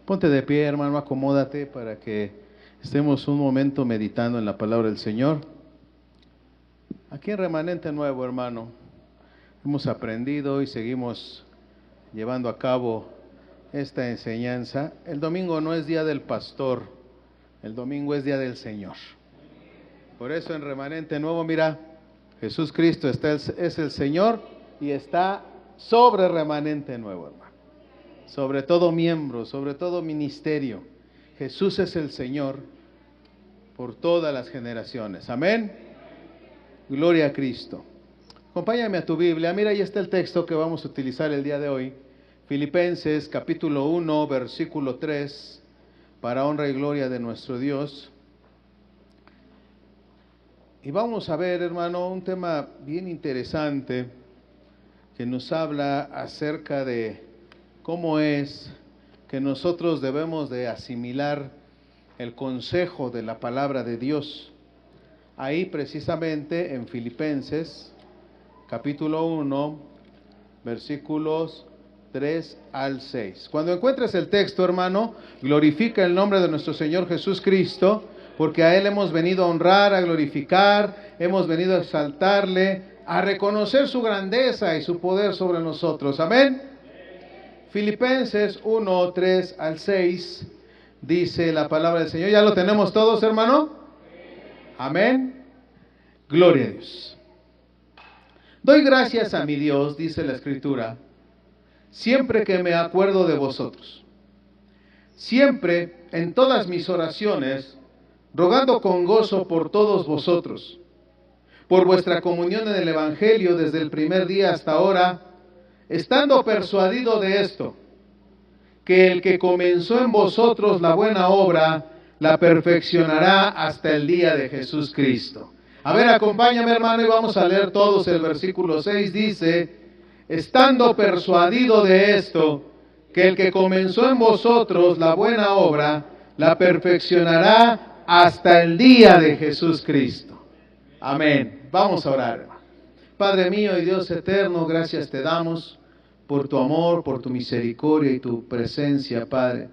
Ponte de pie, hermano, acomódate para que estemos un momento meditando en la palabra del Señor. Aquí en Remanente Nuevo, hermano, hemos aprendido y seguimos llevando a cabo esta enseñanza. El domingo no es día del pastor, el domingo es día del Señor. Por eso en Remanente Nuevo, mira, Jesús Cristo es el Señor y está sobre Remanente Nuevo, hermano. Sobre todo miembro, sobre todo ministerio. Jesús es el Señor por todas las generaciones. Amén. Gloria a Cristo. Acompáñame a tu Biblia. Mira, ahí está el texto que vamos a utilizar el día de hoy. Filipenses capítulo 1, versículo 3, para honra y gloria de nuestro Dios. Y vamos a ver, hermano, un tema bien interesante que nos habla acerca de cómo es que nosotros debemos de asimilar el consejo de la palabra de Dios. Ahí precisamente en Filipenses, capítulo 1, versículos 3 al 6. Cuando encuentres el texto, hermano, glorifica el nombre de nuestro Señor Jesús Cristo, porque a Él hemos venido a honrar, a glorificar, hemos venido a exaltarle, a reconocer su grandeza y su poder sobre nosotros. Amén. Filipenses 1, 3 al 6, dice la palabra del Señor. ¿Ya lo tenemos todos, hermano? Amén. Gloria a Dios. Doy gracias a mi Dios, dice la Escritura, siempre que me acuerdo de vosotros. Siempre en todas mis oraciones, rogando con gozo por todos vosotros, por vuestra comunión en el Evangelio desde el primer día hasta ahora, estando persuadido de esto, que el que comenzó en vosotros la buena obra, la perfeccionará hasta el día de Jesús Cristo. A ver, acompáñame, hermano, y vamos a leer todos el versículo 6, dice, estando persuadido de esto, que el que comenzó en vosotros la buena obra, la perfeccionará hasta el día de Jesús Cristo. Amén. Vamos a orar, hermano. Padre mío y Dios eterno, gracias te damos por tu amor, por tu misericordia y tu presencia, Padre.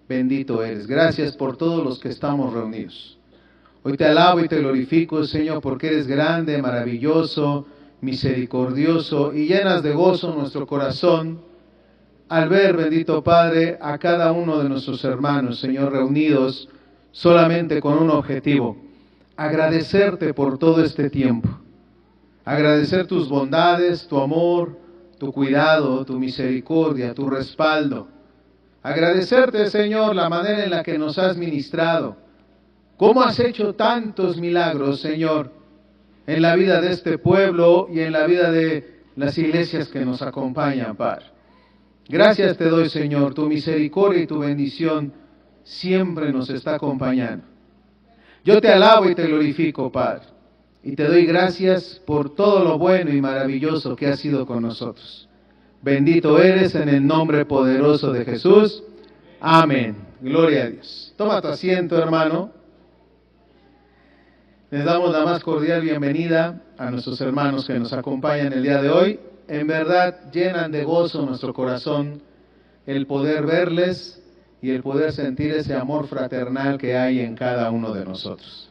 Bendito eres. Gracias por todos los que estamos reunidos. Hoy te alabo y te glorifico, Señor, porque eres grande, maravilloso, misericordioso y llenas de gozo nuestro corazón al ver, bendito Padre, a cada uno de nuestros hermanos, Señor, reunidos solamente con un objetivo: agradecerte por todo este tiempo. Agradecer tus bondades, tu amor, tu cuidado, tu misericordia, tu respaldo. Agradecerte, Señor, la manera en la que nos has ministrado. Cómo has hecho tantos milagros, Señor, en la vida de este pueblo y en la vida de las iglesias que nos acompañan, Padre. Gracias te doy, Señor, tu misericordia y tu bendición siempre nos está acompañando. Yo te alabo y te glorifico, Padre. Y te doy gracias por todo lo bueno y maravilloso que has sido con nosotros. Bendito eres en el nombre poderoso de Jesús. Amén. Gloria a Dios. Toma tu asiento, hermano. Les damos la más cordial bienvenida a nuestros hermanos que nos acompañan el día de hoy. En verdad llenan de gozo nuestro corazón el poder verles y el poder sentir ese amor fraternal que hay en cada uno de nosotros.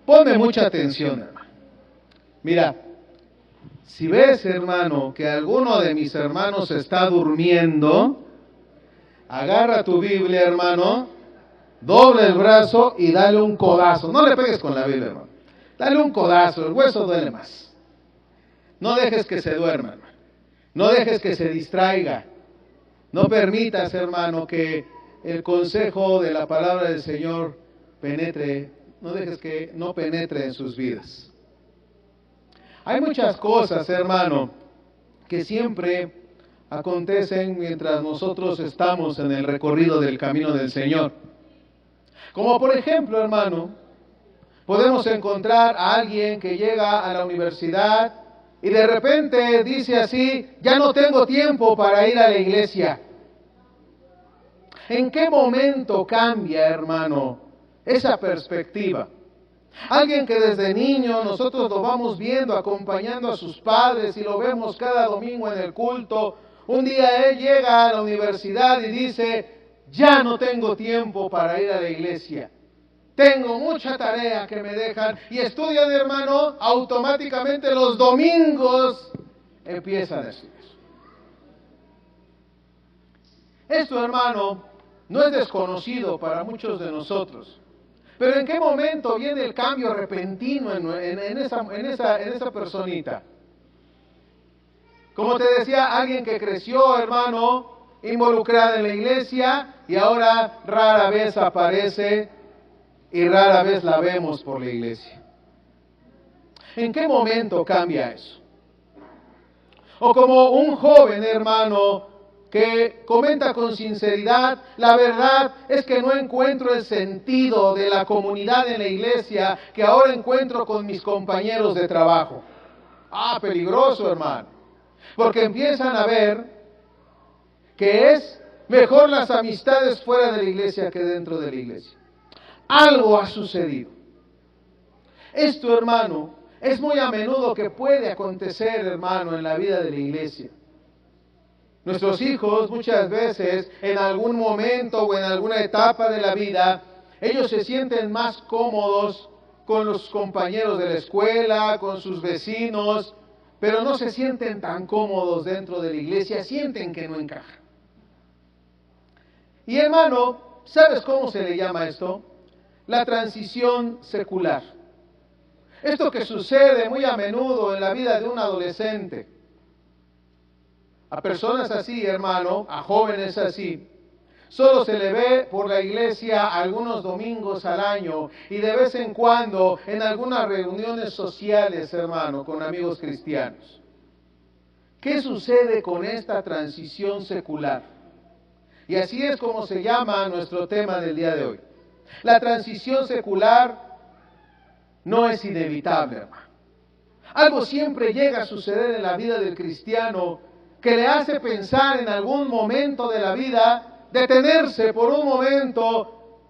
Ponme mucha atención, hermano. Mira, si ves, hermano, que alguno de mis hermanos está durmiendo, agarra tu Biblia, hermano, doble el brazo y dale un codazo. No le pegues con la Biblia, hermano. Dale un codazo, el hueso duele más. No dejes que se duerma, hermano. No dejes que se distraiga. No permitas, hermano, que el consejo de la palabra del Señor penetre. No dejes que no penetre en sus vidas. Hay muchas cosas, hermano, que siempre acontecen mientras nosotros estamos en el recorrido del camino del Señor. Como por ejemplo, hermano, podemos encontrar a alguien que llega a la universidad y de repente dice así: ya no tengo tiempo para ir a la iglesia. ¿En qué momento cambia, hermano, esa perspectiva? Alguien que desde niño nosotros lo vamos viendo acompañando a sus padres y lo vemos cada domingo en el culto. Un día él llega a la universidad y dice: ya no tengo tiempo para ir a la iglesia. Tengo mucha tarea que me dejan y estudian, hermano, automáticamente los domingos empiezan a estudiar. Esto, hermano, no es desconocido para muchos de nosotros. Pero ¿en qué momento viene el cambio repentino en esa personita? Como te decía, alguien que creció, hermano, involucrada en la iglesia y ahora rara vez aparece y rara vez la vemos por la iglesia. ¿En qué momento cambia eso? O como un joven, hermano, que comenta con sinceridad, la verdad es que no encuentro el sentido de la comunidad en la iglesia que ahora encuentro con mis compañeros de trabajo. Peligroso, hermano, porque empiezan a ver que es mejor las amistades fuera de la iglesia que dentro de la iglesia. Algo ha sucedido. Esto, hermano, es muy a menudo que puede acontecer, hermano, en la vida de la iglesia. Nuestros hijos muchas veces, en algún momento o en alguna etapa de la vida, ellos se sienten más cómodos con los compañeros de la escuela, con sus vecinos, pero no se sienten tan cómodos dentro de la iglesia, sienten que no encajan. Y hermano, ¿sabes cómo se le llama esto? La transición secular. Esto que sucede muy a menudo en la vida de un adolescente. A personas así, hermano, a jóvenes así, solo se le ve por la iglesia algunos domingos al año y de vez en cuando en algunas reuniones sociales, hermano, con amigos cristianos. ¿Qué sucede con esta transición secular? Y así es como se llama nuestro tema del día de hoy. La transición secular no es inevitable, hermano. Algo siempre llega a suceder en la vida del cristiano que le hace pensar en algún momento de la vida, detenerse por un momento.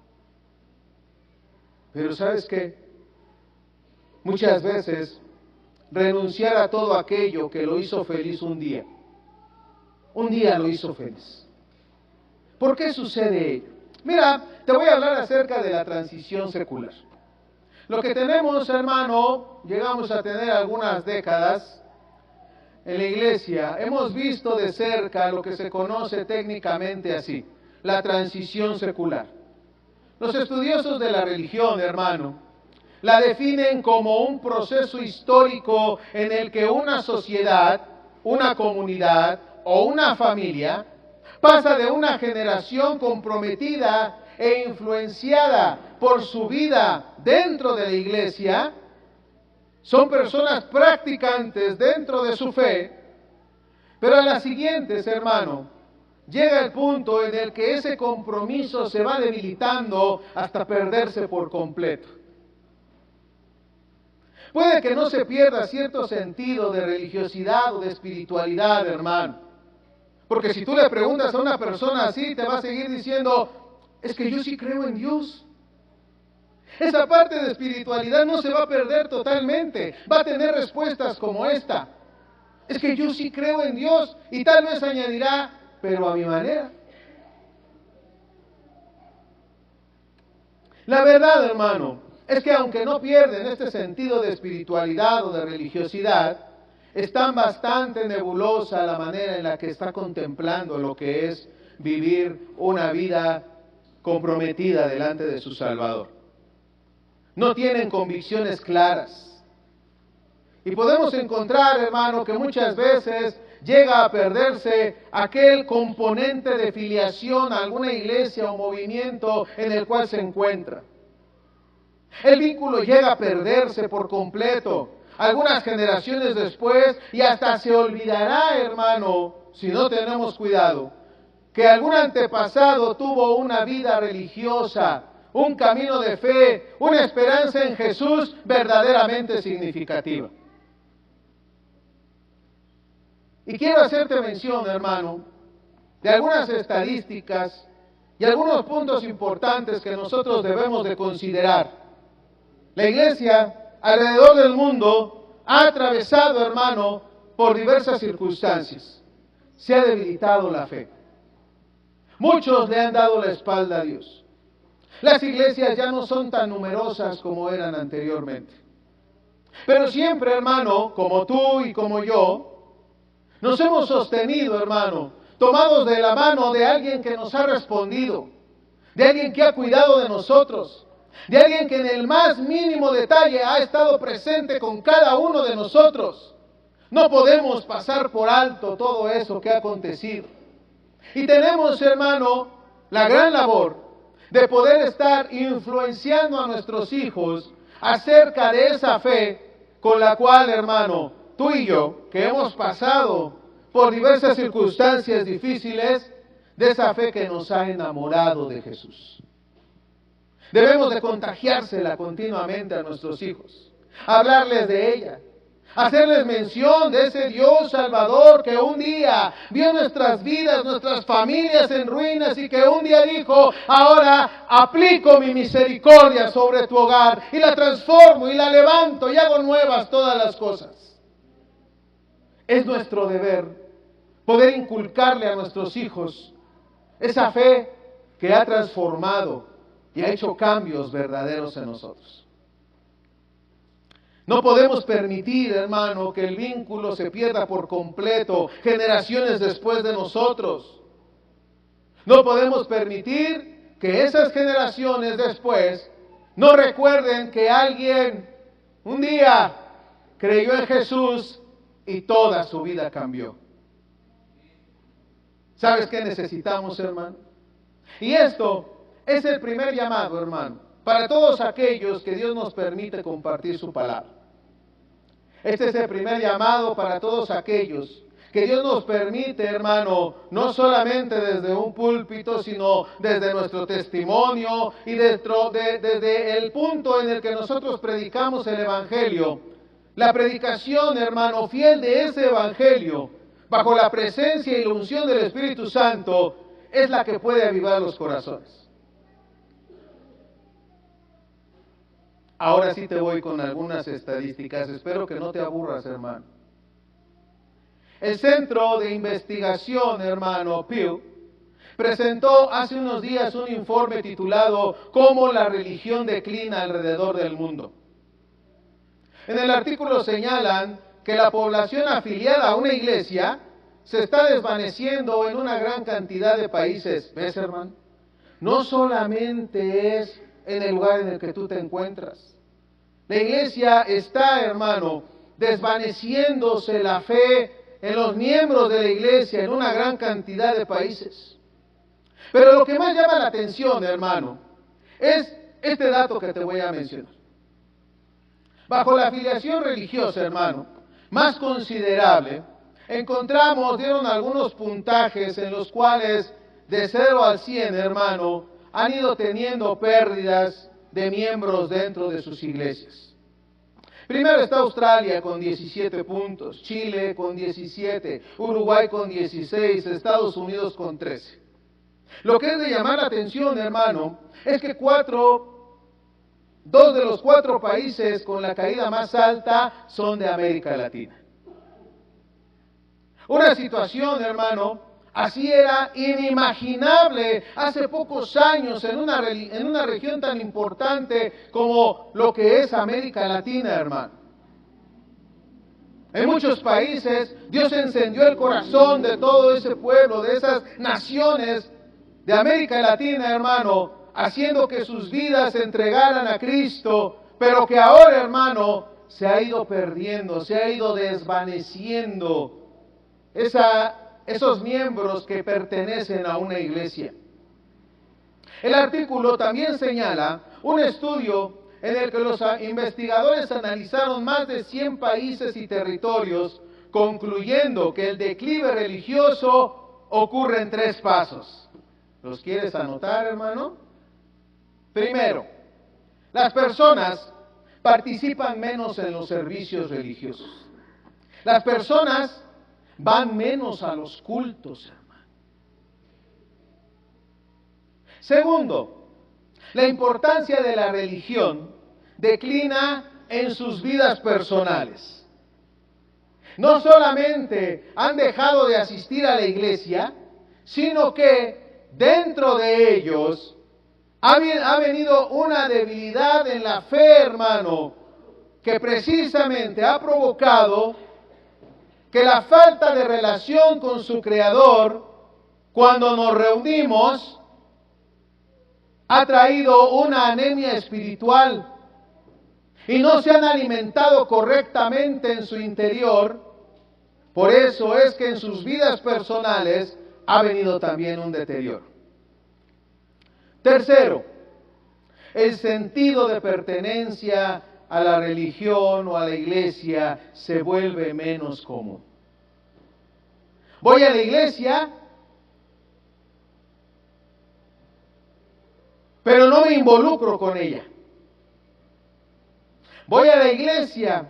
Pero ¿sabes qué? Muchas veces renunciar a todo aquello que lo hizo feliz un día lo hizo feliz. ¿Por qué sucede ello? Mira, te voy a hablar acerca de la transición secular. Lo que tenemos, hermano, llegamos a tener algunas décadas en la iglesia, hemos visto de cerca lo que se conoce técnicamente así, la transición secular. Los estudiosos de la religión, hermano, la definen como un proceso histórico en el que una sociedad, una comunidad o una familia pasa de una generación comprometida e influenciada por su vida dentro de la iglesia. Son personas practicantes dentro de su fe, pero a las siguientes, hermano, llega el punto en el que ese compromiso se va debilitando hasta perderse por completo. Puede que no se pierda cierto sentido de religiosidad o de espiritualidad, hermano, porque si tú le preguntas a una persona así, te va a seguir diciendo, es que yo sí creo en Dios. Esa parte de espiritualidad no se va a perder totalmente, va a tener respuestas como esta. Es que yo sí creo en Dios y tal vez añadirá, pero a mi manera. La verdad, hermano, es que aunque no pierden este sentido de espiritualidad o de religiosidad, es tan bastante nebulosa la manera en la que está contemplando lo que es vivir una vida comprometida delante de su Salvador. No tienen convicciones claras. Y podemos encontrar, hermano, que muchas veces llega a perderse aquel componente de filiación a alguna iglesia o movimiento en el cual se encuentra. El vínculo llega a perderse por completo algunas generaciones después y hasta se olvidará, hermano, si no tenemos cuidado, que algún antepasado tuvo una vida religiosa, un camino de fe, una esperanza en Jesús verdaderamente significativa. Y quiero hacerte mención, hermano, de algunas estadísticas y algunos puntos importantes que nosotros debemos de considerar. La iglesia alrededor del mundo ha atravesado, hermano, por diversas circunstancias. Se ha debilitado la fe. Muchos le han dado la espalda a Dios. Las iglesias ya no son tan numerosas como eran anteriormente. Pero siempre, hermano, como tú y como yo, nos hemos sostenido, hermano, tomados de la mano de alguien que nos ha respondido, de alguien que ha cuidado de nosotros, de alguien que en el más mínimo detalle ha estado presente con cada uno de nosotros. No podemos pasar por alto todo eso que ha acontecido. Y tenemos, hermano, la gran labor de poder estar influenciando a nuestros hijos acerca de esa fe con la cual, hermano, tú y yo, que hemos pasado por diversas circunstancias difíciles, de esa fe que nos ha enamorado de Jesús. Debemos de contagiársela continuamente a nuestros hijos, hablarles de ella, hacerles mención de ese Dios Salvador que un día vio nuestras vidas, nuestras familias en ruinas y que un día dijo: ahora aplico mi misericordia sobre tu hogar y la transformo y la levanto y hago nuevas todas las cosas. Es nuestro deber poder inculcarle a nuestros hijos esa fe que ha transformado y ha hecho cambios verdaderos en nosotros. No podemos permitir, hermano, que el vínculo se pierda por completo generaciones después de nosotros. No podemos permitir que esas generaciones después no recuerden que alguien un día creyó en Jesús y toda su vida cambió. ¿Sabes qué necesitamos, hermano? Y esto es el primer llamado, hermano, para todos aquellos que Dios nos permite compartir su palabra. Este es el primer llamado para todos aquellos que Dios nos permite, hermano, no solamente desde un púlpito, sino desde nuestro testimonio y desde el punto en el que nosotros predicamos el Evangelio. La predicación, hermano, fiel de ese Evangelio, bajo la presencia y la unción del Espíritu Santo, es la que puede avivar los corazones. Ahora sí te voy con algunas estadísticas, espero que no te aburras, hermano. El Centro de Investigación, hermano, Pew, presentó hace unos días un informe titulado ¿Cómo la religión declina alrededor del mundo? En el artículo señalan que la población afiliada a una iglesia se está desvaneciendo en una gran cantidad de países. ¿Ves, hermano? No solamente es en el lugar en el que tú te encuentras. La iglesia está, hermano, desvaneciéndose la fe en los miembros de la iglesia en una gran cantidad de países. Pero lo que más llama la atención, hermano, es este dato que te voy a mencionar. Bajo la afiliación religiosa, hermano, más considerable, dieron algunos puntajes en los cuales de 0 al 100, hermano, han ido teniendo pérdidas de miembros dentro de sus iglesias. Primero está Australia con 17 puntos, Chile con 17, Uruguay con 16, Estados Unidos con 13. Lo que es de llamar la atención, hermano, es que dos de los 4 países con la caída más alta son de América Latina. Una situación, hermano, así era inimaginable hace pocos años en una región tan importante como lo que es América Latina, hermano. En muchos países Dios encendió el corazón de todo ese pueblo, de esas naciones de América Latina, hermano, haciendo que sus vidas se entregaran a Cristo, pero que ahora, hermano, se ha ido perdiendo, se ha ido desvaneciendo esos miembros que pertenecen a una iglesia. El artículo también señala un estudio en el que los investigadores analizaron más de 100 países y territorios, concluyendo que el declive religioso ocurre en 3 pasos. ¿Los quieres anotar, hermano? Primero, las personas participan menos en los servicios religiosos. Las personas van menos a los cultos, hermano. Segundo, la importancia de la religión declina en sus vidas personales. No solamente han dejado de asistir a la iglesia, sino que dentro de ellos ha venido una debilidad en la fe, hermano, que precisamente ha provocado que la falta de relación con su Creador, cuando nos reunimos, ha traído una anemia espiritual y no se han alimentado correctamente en su interior. Por eso es que en sus vidas personales ha venido también un deterioro. Tercero, el sentido de pertenencia a la religión o a la iglesia se vuelve menos común. Voy a la iglesia, pero no me involucro con ella. Voy a la iglesia,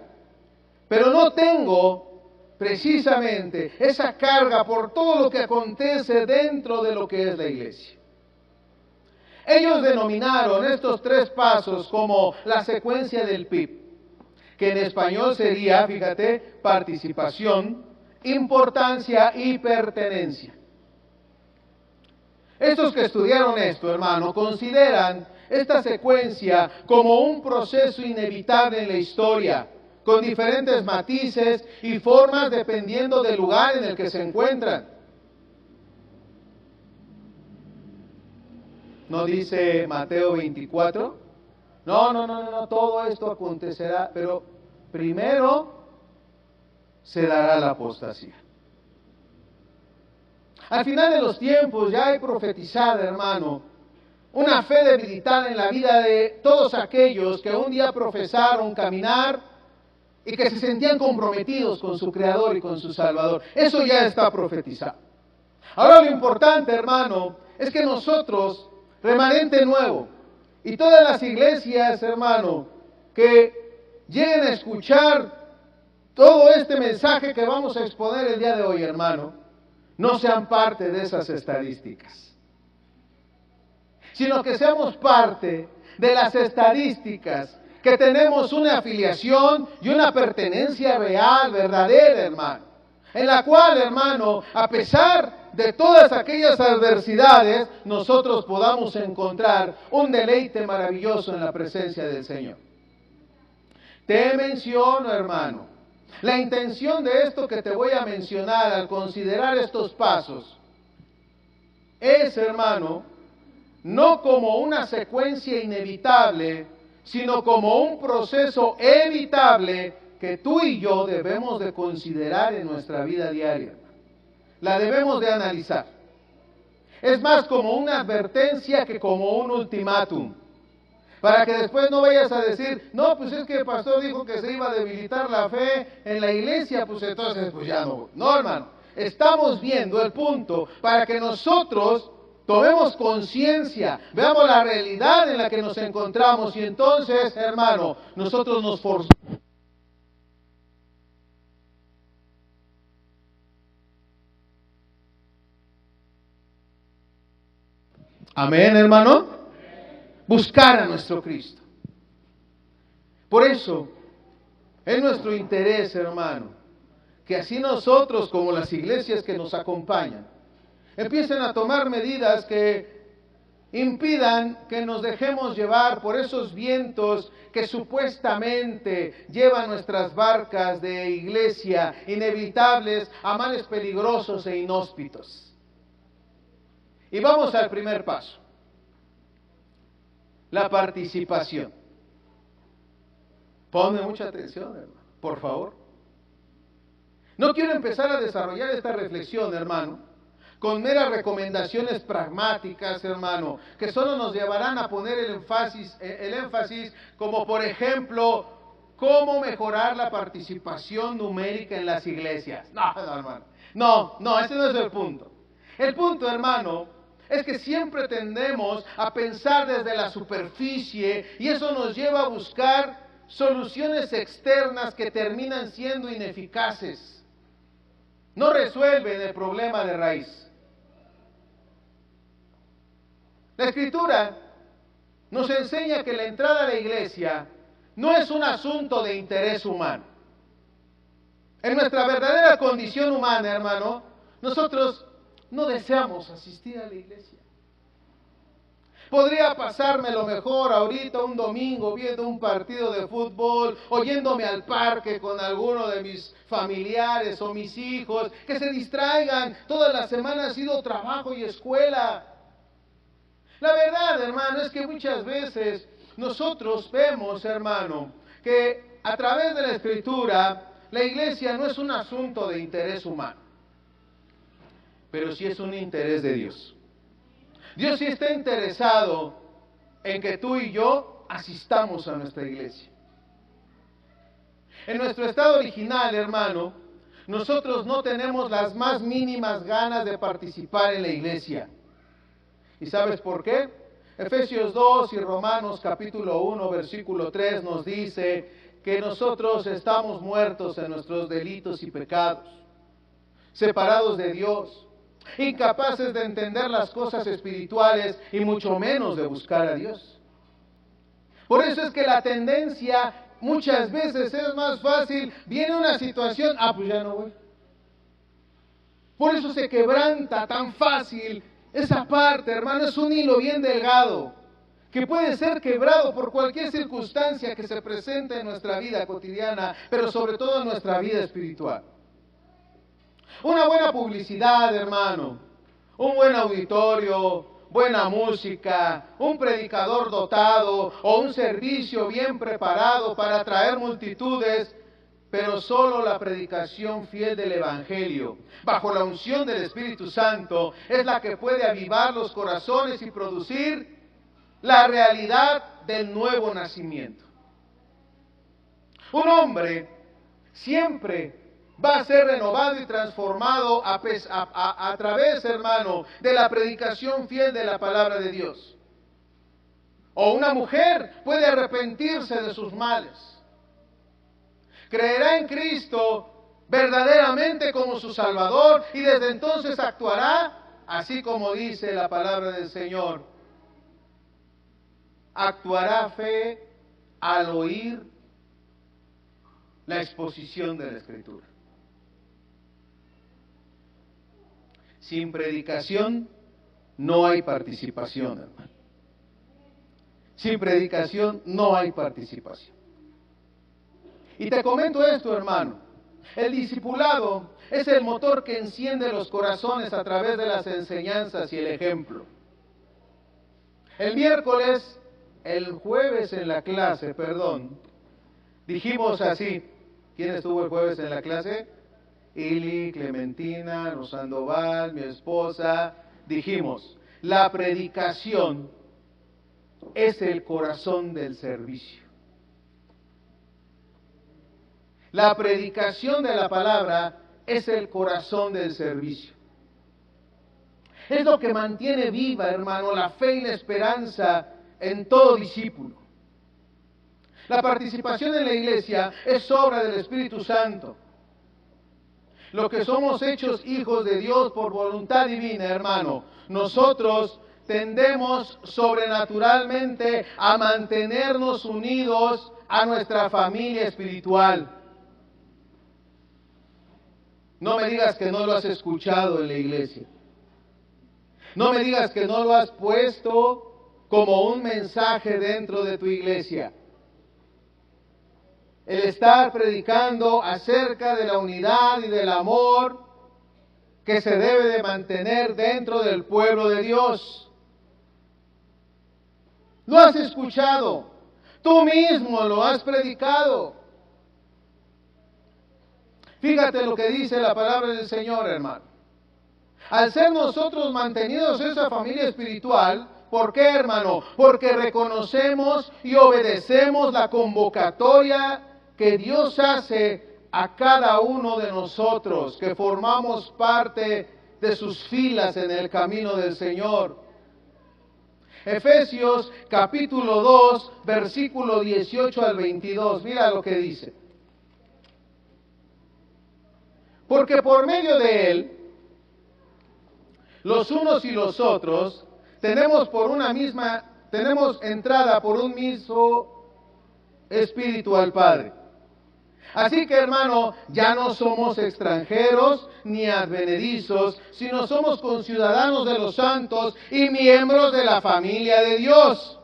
pero no tengo precisamente esa carga por todo lo que acontece dentro de lo que es la iglesia. Ellos denominaron estos 3 pasos como la secuencia del PIB, que en español sería, fíjate, participación, importancia y pertenencia. Estos que estudiaron esto, hermano, consideran esta secuencia como un proceso inevitable en la historia, con diferentes matices y formas dependiendo del lugar en el que se encuentran. ¿No dice Mateo 24? No, todo esto acontecerá, pero primero se dará la apostasía. Al final de los tiempos ya hay profetizada, hermano, una fe debilitada en la vida de todos aquellos que un día profesaron caminar y que se sentían comprometidos con su Creador y con su Salvador. Eso ya está profetizado. Ahora lo importante, hermano, es que nosotros, remanente nuevo, y todas las iglesias, hermano, que lleguen a escuchar todo este mensaje que vamos a exponer el día de hoy, hermano, no sean parte de esas estadísticas, sino que seamos parte de las estadísticas, que tenemos una afiliación y una pertenencia real, verdadera, hermano, en la cual, hermano, a pesar de todas aquellas adversidades, nosotros podamos encontrar un deleite maravilloso en la presencia del Señor. Te menciono, hermano, la intención de esto que te voy a mencionar al considerar estos pasos es, hermano, no como una secuencia inevitable, sino como un proceso evitable que tú y yo debemos de considerar en nuestra vida diaria. La debemos de analizar. Es más como una advertencia que como un ultimátum. Para que después no vayas a decir, no, pues es que el pastor dijo que se iba a debilitar la fe en la iglesia, pues entonces pues ya no. No, hermano, estamos viendo el punto para que nosotros tomemos conciencia, veamos la realidad en la que nos encontramos y entonces, hermano, nosotros nos forzamos. Amén, hermano. Buscar a nuestro Cristo. Por eso, es nuestro interés, hermano, que así nosotros, como las iglesias que nos acompañan, empiecen a tomar medidas que impidan que nos dejemos llevar por esos vientos que supuestamente llevan nuestras barcas de iglesia inevitables a males peligrosos e inhóspitos. Y vamos al primer paso, la participación. Ponme mucha atención, hermano, por favor. No quiero empezar a desarrollar esta reflexión, hermano, con meras recomendaciones pragmáticas, hermano, que solo nos llevarán a poner el énfasis como, por ejemplo, cómo mejorar la participación numérica en las iglesias. No, hermano. No, ese no es el punto. El punto, hermano, es que siempre tendemos a pensar desde la superficie y eso nos lleva a buscar soluciones externas que terminan siendo ineficaces. No resuelven el problema de raíz. La Escritura nos enseña que la entrada a la iglesia no es un asunto de interés humano. En nuestra verdadera condición humana, hermano, nosotros no deseamos asistir a la iglesia. Podría pasármelo mejor ahorita un domingo viendo un partido de fútbol, o yéndome al parque con alguno de mis familiares o mis hijos, que se distraigan. Toda la semana ha sido trabajo y escuela. La verdad, hermano, es que muchas veces nosotros vemos, hermano, que a través de la Escritura, la iglesia no es un asunto de interés humano, pero sí es un interés de Dios. Dios sí está interesado en que tú y yo asistamos a nuestra iglesia. En nuestro estado original, hermano, nosotros no tenemos las más mínimas ganas de participar en la iglesia. ¿Y sabes por qué? Efesios 2 y Romanos capítulo 1, versículo 3 nos dice que nosotros estamos muertos en nuestros delitos y pecados, separados de Dios, incapaces de entender las cosas espirituales y mucho menos de buscar a Dios. Por eso es que la tendencia muchas veces es más fácil, viene una situación, pues ya no voy. Por eso se quebranta tan fácil esa parte, hermano, es un hilo bien delgado, que puede ser quebrado por cualquier circunstancia que se presente en nuestra vida cotidiana, pero sobre todo en nuestra vida espiritual. Una buena publicidad, hermano, un buen auditorio, buena música, un predicador dotado o un servicio bien preparado para atraer multitudes, pero solo la predicación fiel del Evangelio, bajo la unción del Espíritu Santo, es la que puede avivar los corazones y producir la realidad del nuevo nacimiento. Un hombre siempre va a ser renovado y transformado a través, hermano, de la predicación fiel de la palabra de Dios. O una mujer puede arrepentirse de sus males. Creerá en Cristo verdaderamente como su Salvador y desde entonces actuará así como dice la palabra del Señor. Actuará fe al oír la exposición de la Escritura. Sin predicación no hay participación, hermano. Sin predicación no hay participación. Y te comento esto, hermano. El discipulado es el motor que enciende los corazones a través de las enseñanzas y el ejemplo. El jueves en la clase, dijimos así. ¿Quién estuvo el jueves en la clase? Ili, Clementina, Rosandoval, mi esposa. Dijimos, la predicación es el corazón del servicio. La predicación de la palabra es el corazón del servicio. Es lo que mantiene viva, hermano, la fe y la esperanza en todo discípulo. La participación en la iglesia es obra del Espíritu Santo. Lo que somos hechos hijos de Dios por voluntad divina, hermano, nosotros tendemos sobrenaturalmente a mantenernos unidos a nuestra familia espiritual. No me digas que no lo has escuchado en la iglesia. No me digas que no lo has puesto como un mensaje dentro de tu iglesia. El estar predicando acerca de la unidad y del amor que se debe de mantener dentro del pueblo de Dios. Lo has escuchado, tú mismo lo has predicado. Fíjate lo que dice la palabra del Señor, hermano. Al ser nosotros mantenidos esa familia espiritual, ¿por qué, hermano? Porque reconocemos y obedecemos la convocatoria que Dios hace a cada uno de nosotros, que formamos parte de sus filas en el camino del Señor. Efesios capítulo 2, versículo 18 al 22, mira lo que dice. Porque por medio de Él, los unos y los otros, tenemos entrada por un mismo Espíritu al Padre. Así que, hermano, ya no somos extranjeros ni advenedizos, sino somos conciudadanos de los santos y miembros de la familia de Dios,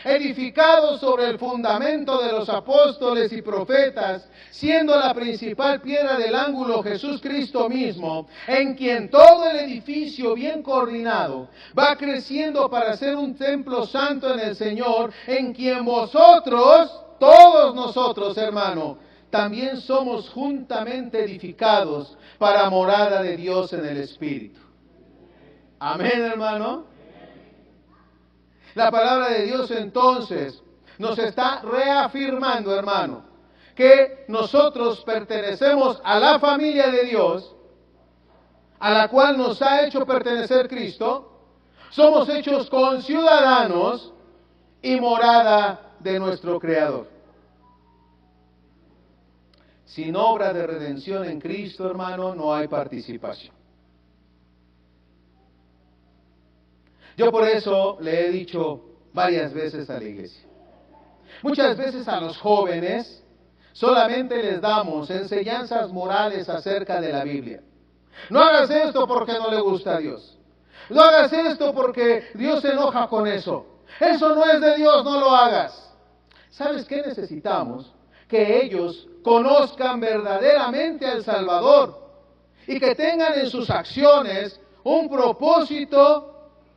edificados sobre el fundamento de los apóstoles y profetas, siendo la principal piedra del ángulo Jesús Cristo mismo, en quien todo el edificio bien coordinado va creciendo para ser un templo santo en el Señor, en quien vosotros, todos nosotros, hermano, también somos juntamente edificados para morada de Dios en el Espíritu. Amén, hermano. La palabra de Dios entonces nos está reafirmando, hermano, que nosotros pertenecemos a la familia de Dios, a la cual nos ha hecho pertenecer Cristo. Somos hechos conciudadanos y morada de nuestro Creador. Sin obra de redención en Cristo, hermano, no hay participación. Yo por eso le he dicho varias veces a la iglesia. Muchas veces a los jóvenes solamente les damos enseñanzas morales acerca de la Biblia. No hagas esto porque no le gusta a Dios. No hagas esto porque Dios se enoja con eso. Eso no es de Dios, no lo hagas. ¿Sabes qué necesitamos? Que ellos conozcan verdaderamente al Salvador y que tengan en sus acciones un propósito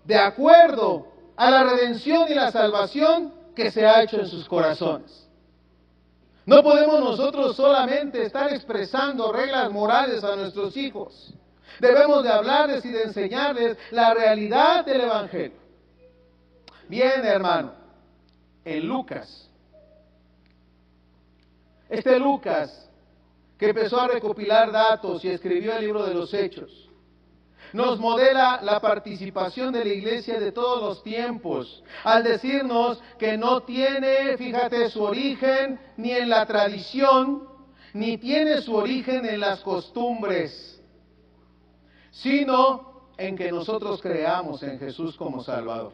de acuerdo a la redención y la salvación que se ha hecho en sus corazones. No podemos nosotros solamente estar expresando reglas morales a nuestros hijos. Debemos de hablarles y de enseñarles la realidad del Evangelio. Bien, hermano, en Lucas, Lucas, que empezó a recopilar datos y escribió el libro de los Hechos, nos modela la participación de la iglesia de todos los tiempos, al decirnos que no tiene, fíjate, su origen ni en la tradición, ni tiene su origen en las costumbres, sino en que nosotros creamos en Jesús como Salvador.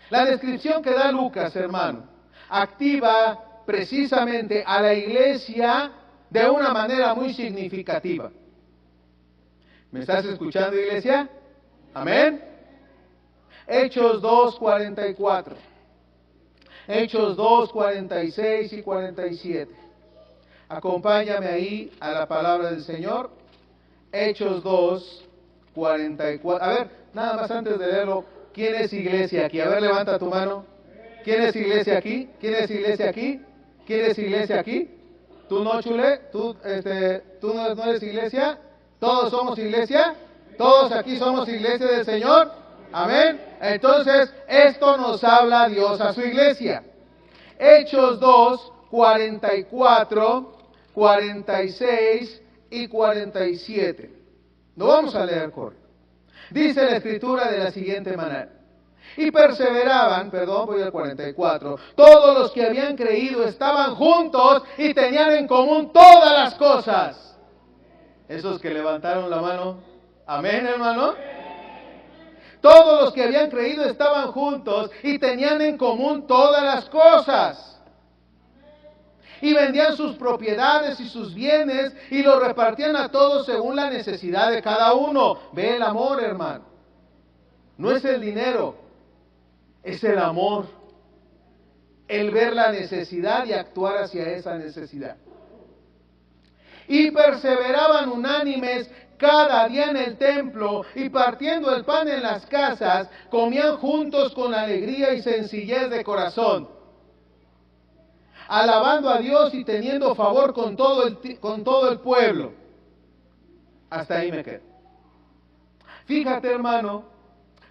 La descripción que da Lucas, hermano, activa precisamente a la iglesia de una manera muy significativa. ¿Me estás escuchando, iglesia? Amén. Hechos 2, 44. Hechos 2, 46 y 47. Acompáñame ahí a la palabra del Señor. Hechos 2, 44. A ver, nada más antes de leerlo, ¿quién es iglesia aquí? A ver, levanta tu mano. ¿Quién es iglesia aquí? ¿Quién es iglesia aquí? ¿Quién es iglesia aquí? ¿Tú no, chule? ¿Tú no eres iglesia? ¿Todos somos iglesia? ¿Todos aquí somos iglesia del Señor? Amén. Entonces, esto nos habla Dios a su iglesia. Hechos 2, 44, 46 y 47. Lo vamos a leer corto. Dice la Escritura de la siguiente manera. Y perseveraban, voy al 44, todos los que habían creído estaban juntos y tenían en común todas las cosas. Esos que levantaron la mano, amén, hermano. Todos los que habían creído estaban juntos y tenían en común todas las cosas. Y vendían sus propiedades y sus bienes y los repartían a todos según la necesidad de cada uno. Ve el amor, hermano. No es el dinero, es el amor. El ver la necesidad y actuar hacia esa necesidad. Y perseveraban unánimes cada día en el templo y partiendo el pan en las casas, comían juntos con alegría y sencillez de corazón, alabando a Dios y teniendo favor con todo el pueblo. Hasta ahí me quedo. Fíjate, hermano,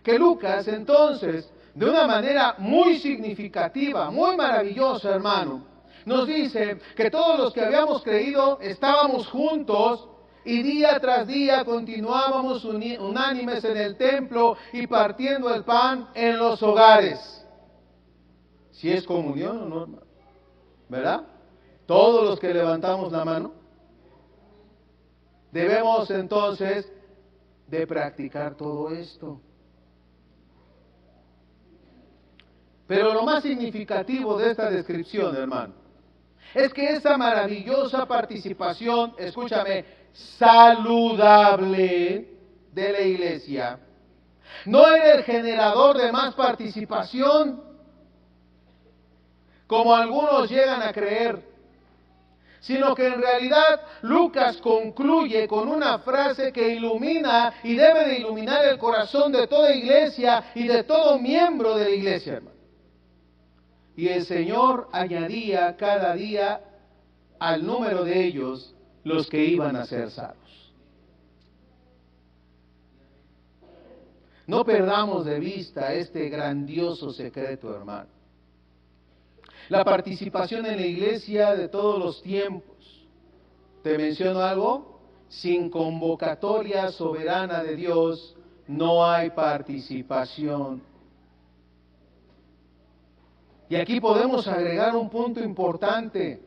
que Lucas entonces, de una manera muy significativa, muy maravillosa, hermano, nos dice que todos los que habíamos creído estábamos juntos y día tras día continuábamos unánimes en el templo y partiendo el pan en los hogares. Si es comunión o no, ¿verdad? Todos los que levantamos la mano debemos entonces de practicar todo esto. Pero lo más significativo de esta descripción, hermano, es que esa maravillosa participación, escúchame, saludable de la iglesia, no era el generador de más participación, como algunos llegan a creer, sino que en realidad Lucas concluye con una frase que ilumina y debe de iluminar el corazón de toda iglesia y de todo miembro de la iglesia, hermano. Y el Señor añadía cada día al número de ellos los que iban a ser salvos. No perdamos de vista este grandioso secreto, hermano. La participación en la iglesia de todos los tiempos. ¿Te menciono algo? Sin convocatoria soberana de Dios no hay participación. Y aquí podemos agregar un punto importante.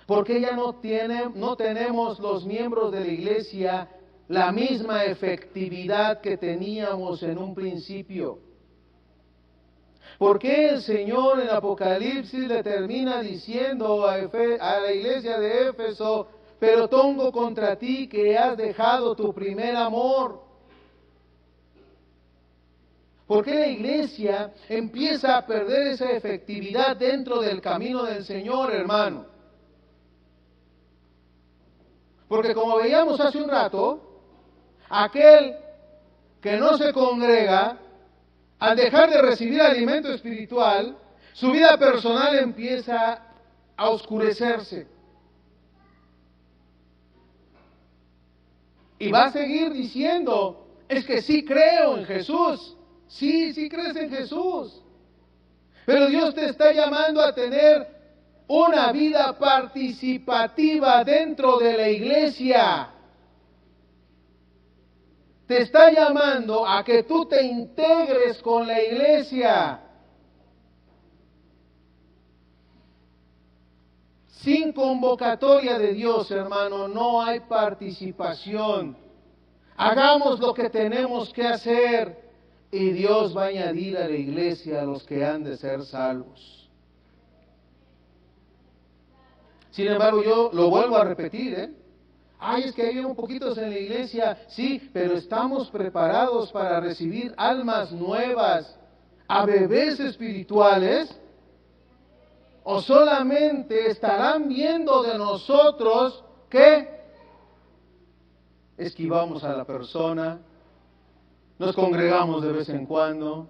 Porque ya no tenemos los miembros de la iglesia la misma efectividad que teníamos en un principio. ¿Por qué el Señor en Apocalipsis le termina diciendo a la iglesia de Éfeso, pero tengo contra ti que has dejado tu primer amor? ¿Por qué la iglesia empieza a perder esa efectividad dentro del camino del Señor, hermano? Porque como veíamos hace un rato, aquel que no se congrega, al dejar de recibir alimento espiritual, su vida personal empieza a oscurecerse. Y va a seguir diciendo, es que sí creo en Jesús. Sí crees en Jesús. Pero Dios te está llamando a tener una vida participativa dentro de la iglesia. Te está llamando a que tú te integres con la iglesia. Sin convocatoria de Dios, hermano, no hay participación. Hagamos lo que tenemos que hacer y Dios va a añadir a la iglesia a los que han de ser salvos. Sin embargo, yo lo vuelvo a repetir, Ay, es que hay un poquitos en la iglesia, sí, pero estamos preparados para recibir almas nuevas, a bebés espirituales, o solamente estarán viendo de nosotros que esquivamos a la persona, nos congregamos de vez en cuando,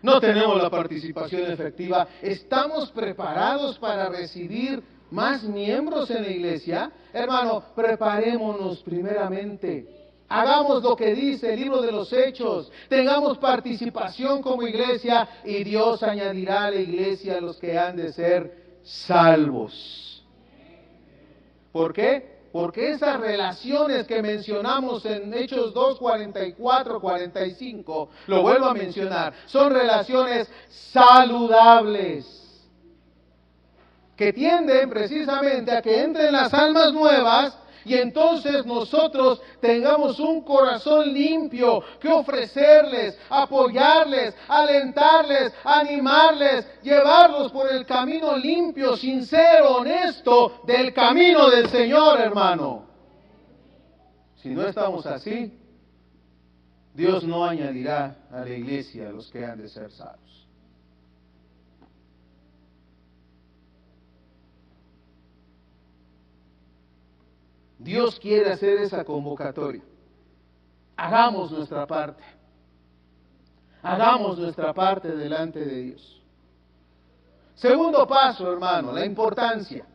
no tenemos la participación efectiva. ¿Estamos preparados para recibir más miembros en la iglesia? Hermano, preparémonos primeramente. Hagamos lo que dice el libro de los Hechos. Tengamos participación como iglesia y Dios añadirá a la iglesia a los que han de ser salvos. ¿Por qué? Porque esas relaciones que mencionamos en Hechos 2, 44, 45, lo vuelvo a mencionar, son relaciones saludables, que tienden precisamente a que entren las almas nuevas y entonces nosotros tengamos un corazón limpio que ofrecerles, apoyarles, alentarles, animarles, llevarlos por el camino limpio, sincero, honesto del camino del Señor, hermano. Si no estamos así, Dios no añadirá a la iglesia a los que han de ser salvos. Dios quiere hacer esa convocatoria. Hagamos nuestra parte. Hagamos nuestra parte delante de Dios. Segundo paso, hermano, la importancia.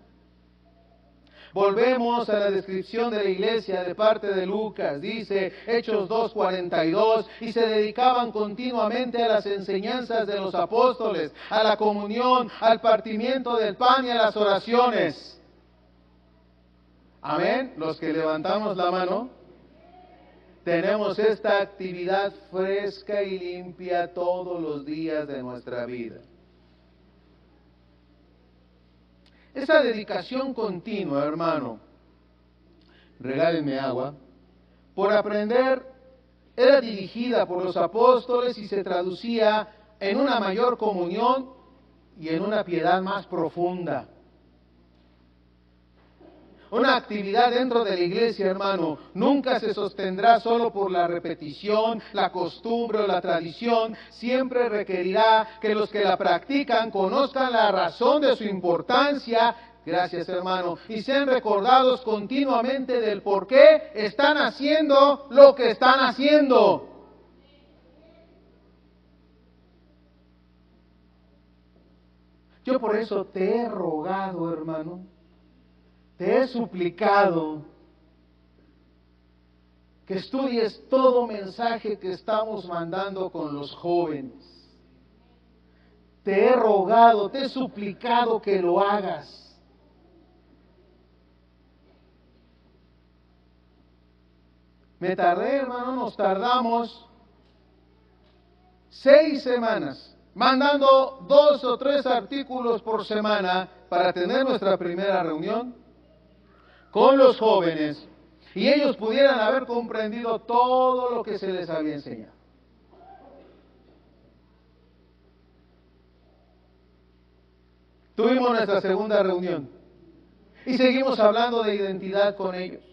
Volvemos a la descripción de la iglesia de parte de Lucas. Dice Hechos 2:42, y se dedicaban continuamente a las enseñanzas de los apóstoles, a la comunión, al partimiento del pan y a las oraciones. Amén. Los que levantamos la mano, tenemos esta actividad fresca y limpia todos los días de nuestra vida. Esa dedicación continua, hermano, regálenme agua, por aprender, era dirigida por los apóstoles y se traducía en una mayor comunión y en una piedad más profunda. Una actividad dentro de la iglesia, hermano, nunca se sostendrá solo por la repetición, la costumbre o la tradición. Siempre requerirá que los que la practican conozcan la razón de su importancia. Gracias, hermano. Y sean recordados continuamente del por qué están haciendo lo que están haciendo. Yo por eso te he rogado, hermano, te he suplicado que estudies todo mensaje que estamos mandando con los jóvenes. Te he rogado, te he suplicado que lo hagas. Me tardé, hermano, nos tardamos 6 semanas, mandando 2 o 3 artículos por semana para tener nuestra primera reunión con los jóvenes y ellos pudieran haber comprendido todo lo que se les había enseñado. Tuvimos nuestra segunda reunión y seguimos hablando de identidad con ellos.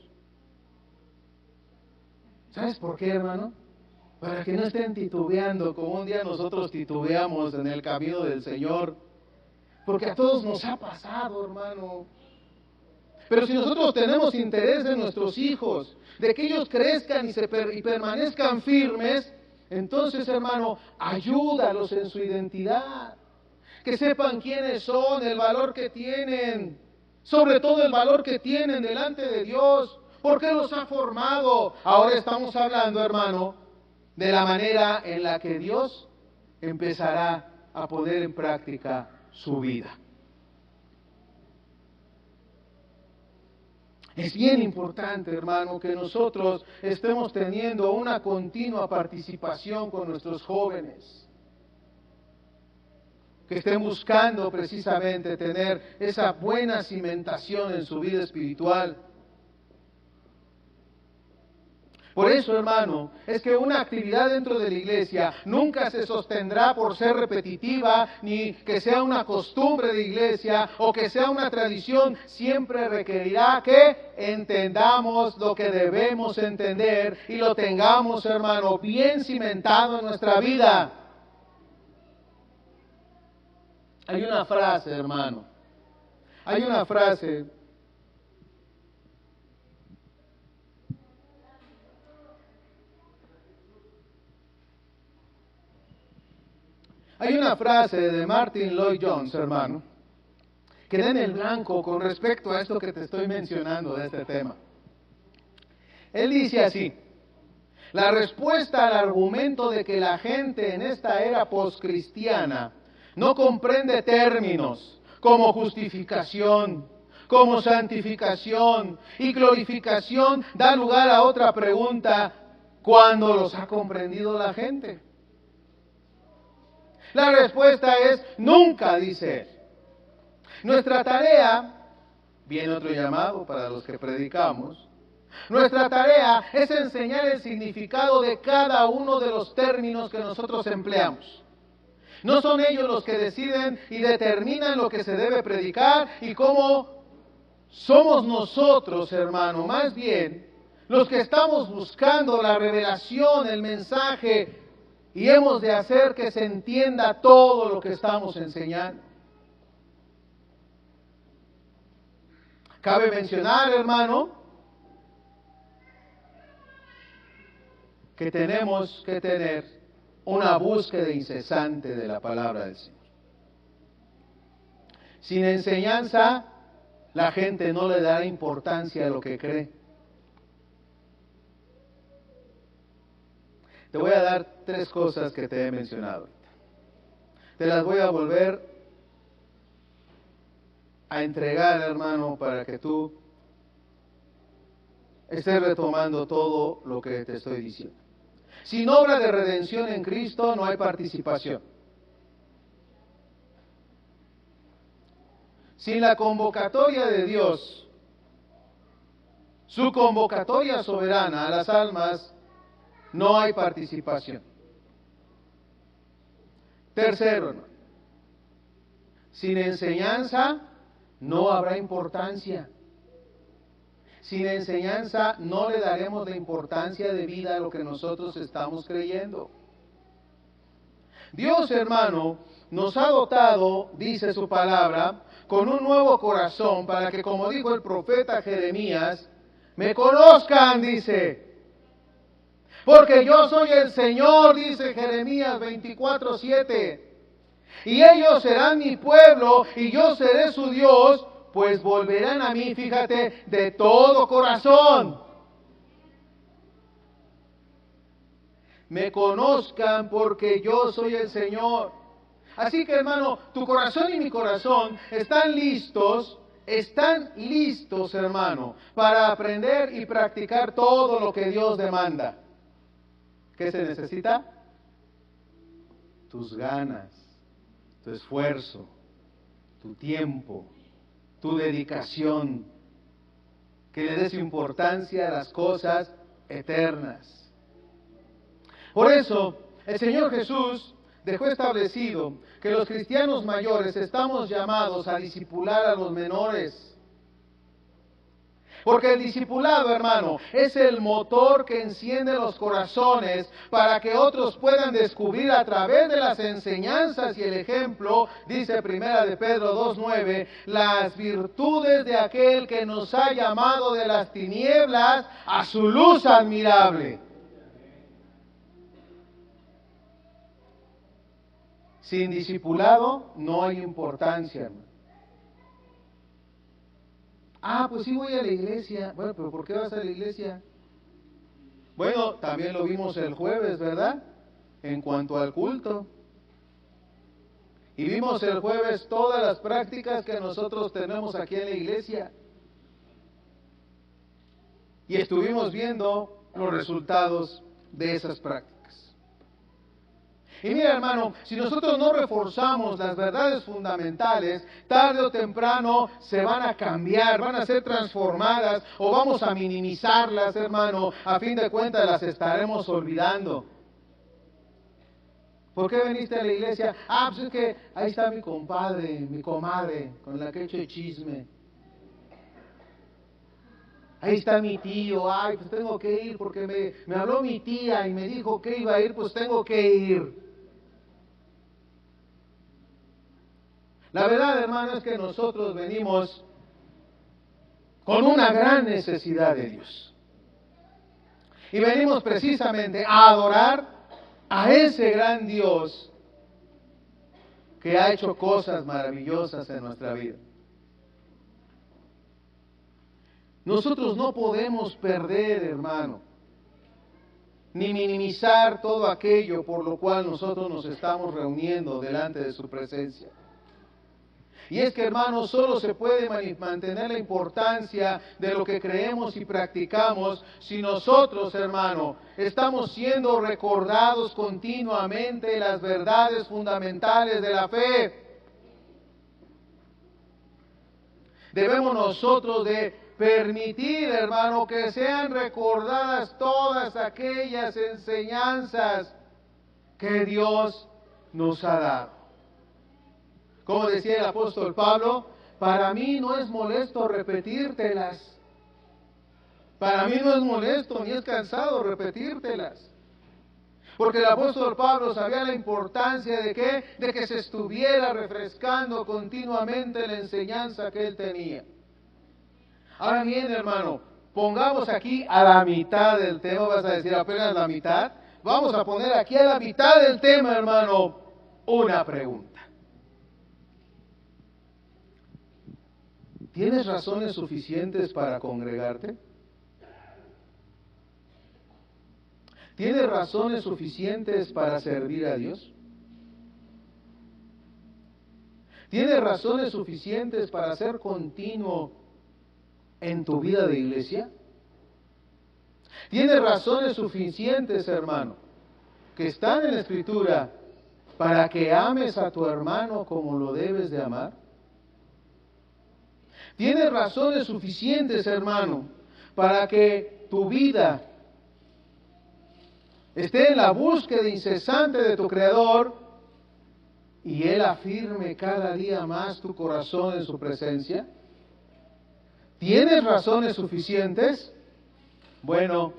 ¿Sabes por qué, hermano? Para que no estén titubeando como un día nosotros titubeamos en el camino del Señor. Porque a todos nos ha pasado, hermano. Pero si nosotros tenemos interés en nuestros hijos, de que ellos crezcan y permanezcan firmes, entonces, hermano, ayúdalos en su identidad. Que sepan quiénes son, el valor que tienen, sobre todo el valor que tienen delante de Dios. ¿Por qué los ha formado? Ahora estamos hablando, hermano, de la manera en la que Dios empezará a poner en práctica su vida. Es bien importante, hermano, que nosotros estemos teniendo una continua participación con nuestros jóvenes, que estén buscando precisamente tener esa buena cimentación en su vida espiritual. Por eso, hermano, es que una actividad dentro de la iglesia nunca se sostendrá por ser repetitiva, ni que sea una costumbre de iglesia o que sea una tradición. Siempre requerirá que entendamos lo que debemos entender y lo tengamos, hermano, bien cimentado en nuestra vida. Hay una frase, hermano, hay una frase de Martin Lloyd Jones, hermano, que da en el blanco con respecto a esto que te estoy mencionando de este tema. Él dice así: la respuesta al argumento de que la gente en esta era poscristiana no comprende términos como justificación, como santificación y glorificación da lugar a otra pregunta: ¿cuándo los ha comprendido la gente? La respuesta es nunca, dice él. Nuestra tarea, viene otro llamado para los que predicamos, nuestra tarea es enseñar el significado de cada uno de los términos que nosotros empleamos. No son ellos los que deciden y determinan lo que se debe predicar y cómo. Somos nosotros, hermano, más bien los que estamos buscando la revelación, el mensaje, y hemos de hacer que se entienda todo lo que estamos enseñando. Cabe mencionar, hermano, que tenemos que tener una búsqueda incesante de la palabra del Señor. Sin enseñanza, la gente no le dará importancia a lo que cree. Te voy a dar 3 cosas que te he mencionado ahorita. Te las voy a volver a entregar, hermano, para que tú estés retomando todo lo que te estoy diciendo. Sin obra de redención en Cristo no hay participación. Sin la convocatoria de Dios, su convocatoria soberana a las almas, no hay participación. Tercero, hermano, Sin enseñanza no habrá importancia. Sin enseñanza no le daremos la importancia de vida a lo que nosotros estamos creyendo. Dios, hermano, nos ha dotado, dice su palabra, con un nuevo corazón para que, como dijo el profeta Jeremías, me conozcan, dice. Porque yo soy el Señor, dice Jeremías 24:7. Y ellos serán mi pueblo y yo seré su Dios, pues volverán a mí, fíjate, de todo corazón. Me conozcan porque yo soy el Señor. Así que, hermano, tu corazón y mi corazón están listos, hermano, para aprender y practicar todo lo que Dios demanda. ¿Qué se necesita? Tus ganas, tu esfuerzo, tu tiempo, tu dedicación, que le des importancia a las cosas eternas. Por eso, el Señor Jesús dejó establecido que los cristianos mayores estamos llamados a discipular a los menores. Porque el discipulado, hermano, es el motor que enciende los corazones para que otros puedan descubrir a través de las enseñanzas y el ejemplo, dice Primera de Pedro 2:9, las virtudes de aquel que nos ha llamado de las tinieblas a su luz admirable. Sin discipulado no hay importancia, hermano. Pues sí voy a la iglesia. Bueno, pero ¿por qué vas a la iglesia? Bueno, también lo vimos el jueves, ¿verdad? En cuanto al culto. Y vimos el jueves todas las prácticas que nosotros tenemos aquí en la iglesia. Y estuvimos viendo los resultados de esas prácticas. Y mira, hermano, si nosotros no reforzamos las verdades fundamentales, tarde o temprano se van a cambiar, van a ser transformadas o vamos a minimizarlas, hermano. A fin de cuentas las estaremos olvidando. ¿Por qué viniste a la iglesia? Pues es que ahí está mi compadre, mi comadre, con la que he hecho chisme. Ahí está mi tío, pues tengo que ir porque me habló mi tía y me dijo que iba a ir, pues tengo que ir. La verdad, hermano, es que nosotros venimos con una gran necesidad de Dios. Y venimos precisamente a adorar a ese gran Dios que ha hecho cosas maravillosas en nuestra vida. Nosotros no podemos perder, hermano, ni minimizar todo aquello por lo cual nosotros nos estamos reuniendo delante de su presencia. Y es que, hermano, solo se puede mantener la importancia de lo que creemos y practicamos si nosotros, hermano, estamos siendo recordados continuamente las verdades fundamentales de la fe. Debemos nosotros de permitir, hermano, que sean recordadas todas aquellas enseñanzas que Dios nos ha dado. Como decía el apóstol Pablo, para mí no es molesto repetírtelas. Para mí no es molesto ni es cansado repetírtelas. Porque el apóstol Pablo sabía la importancia de que se estuviera refrescando continuamente la enseñanza que él tenía. Ahora bien, hermano, pongamos aquí a la mitad del tema, vas a decir apenas la mitad. Vamos a poner aquí a la mitad del tema, hermano, una pregunta. ¿Tienes razones suficientes para congregarte? ¿Tienes razones suficientes para servir a Dios? ¿Tienes razones suficientes para ser continuo en tu vida de iglesia? ¿Tienes razones suficientes, hermano, que están en la Escritura para que ames a tu hermano como lo debes de amar? ¿Tienes razones suficientes, hermano, para que tu vida esté en la búsqueda incesante de tu Creador y Él afirme cada día más tu corazón en su presencia? ¿Tienes razones suficientes? Bueno,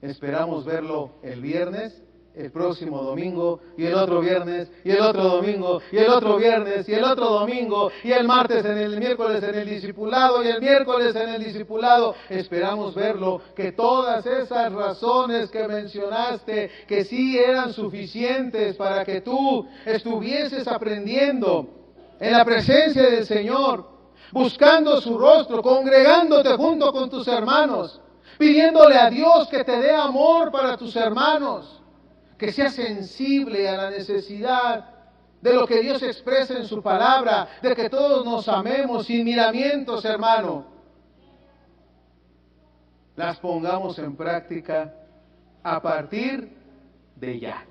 esperamos verlo el viernes, el próximo domingo, y el otro viernes, y el otro domingo, y el otro viernes, y el otro domingo, y el martes, el miércoles en el discipulado, y el miércoles en el discipulado. Esperamos verlo, que todas esas razones que mencionaste, que sí eran suficientes para que tú estuvieses aprendiendo en la presencia del Señor, buscando su rostro, congregándote junto con tus hermanos, pidiéndole a Dios que te dé amor para tus hermanos, que seas sensible a la necesidad de lo que Dios expresa en su palabra, de que todos nos amemos sin miramientos, hermano. Las pongamos en práctica a partir de ya.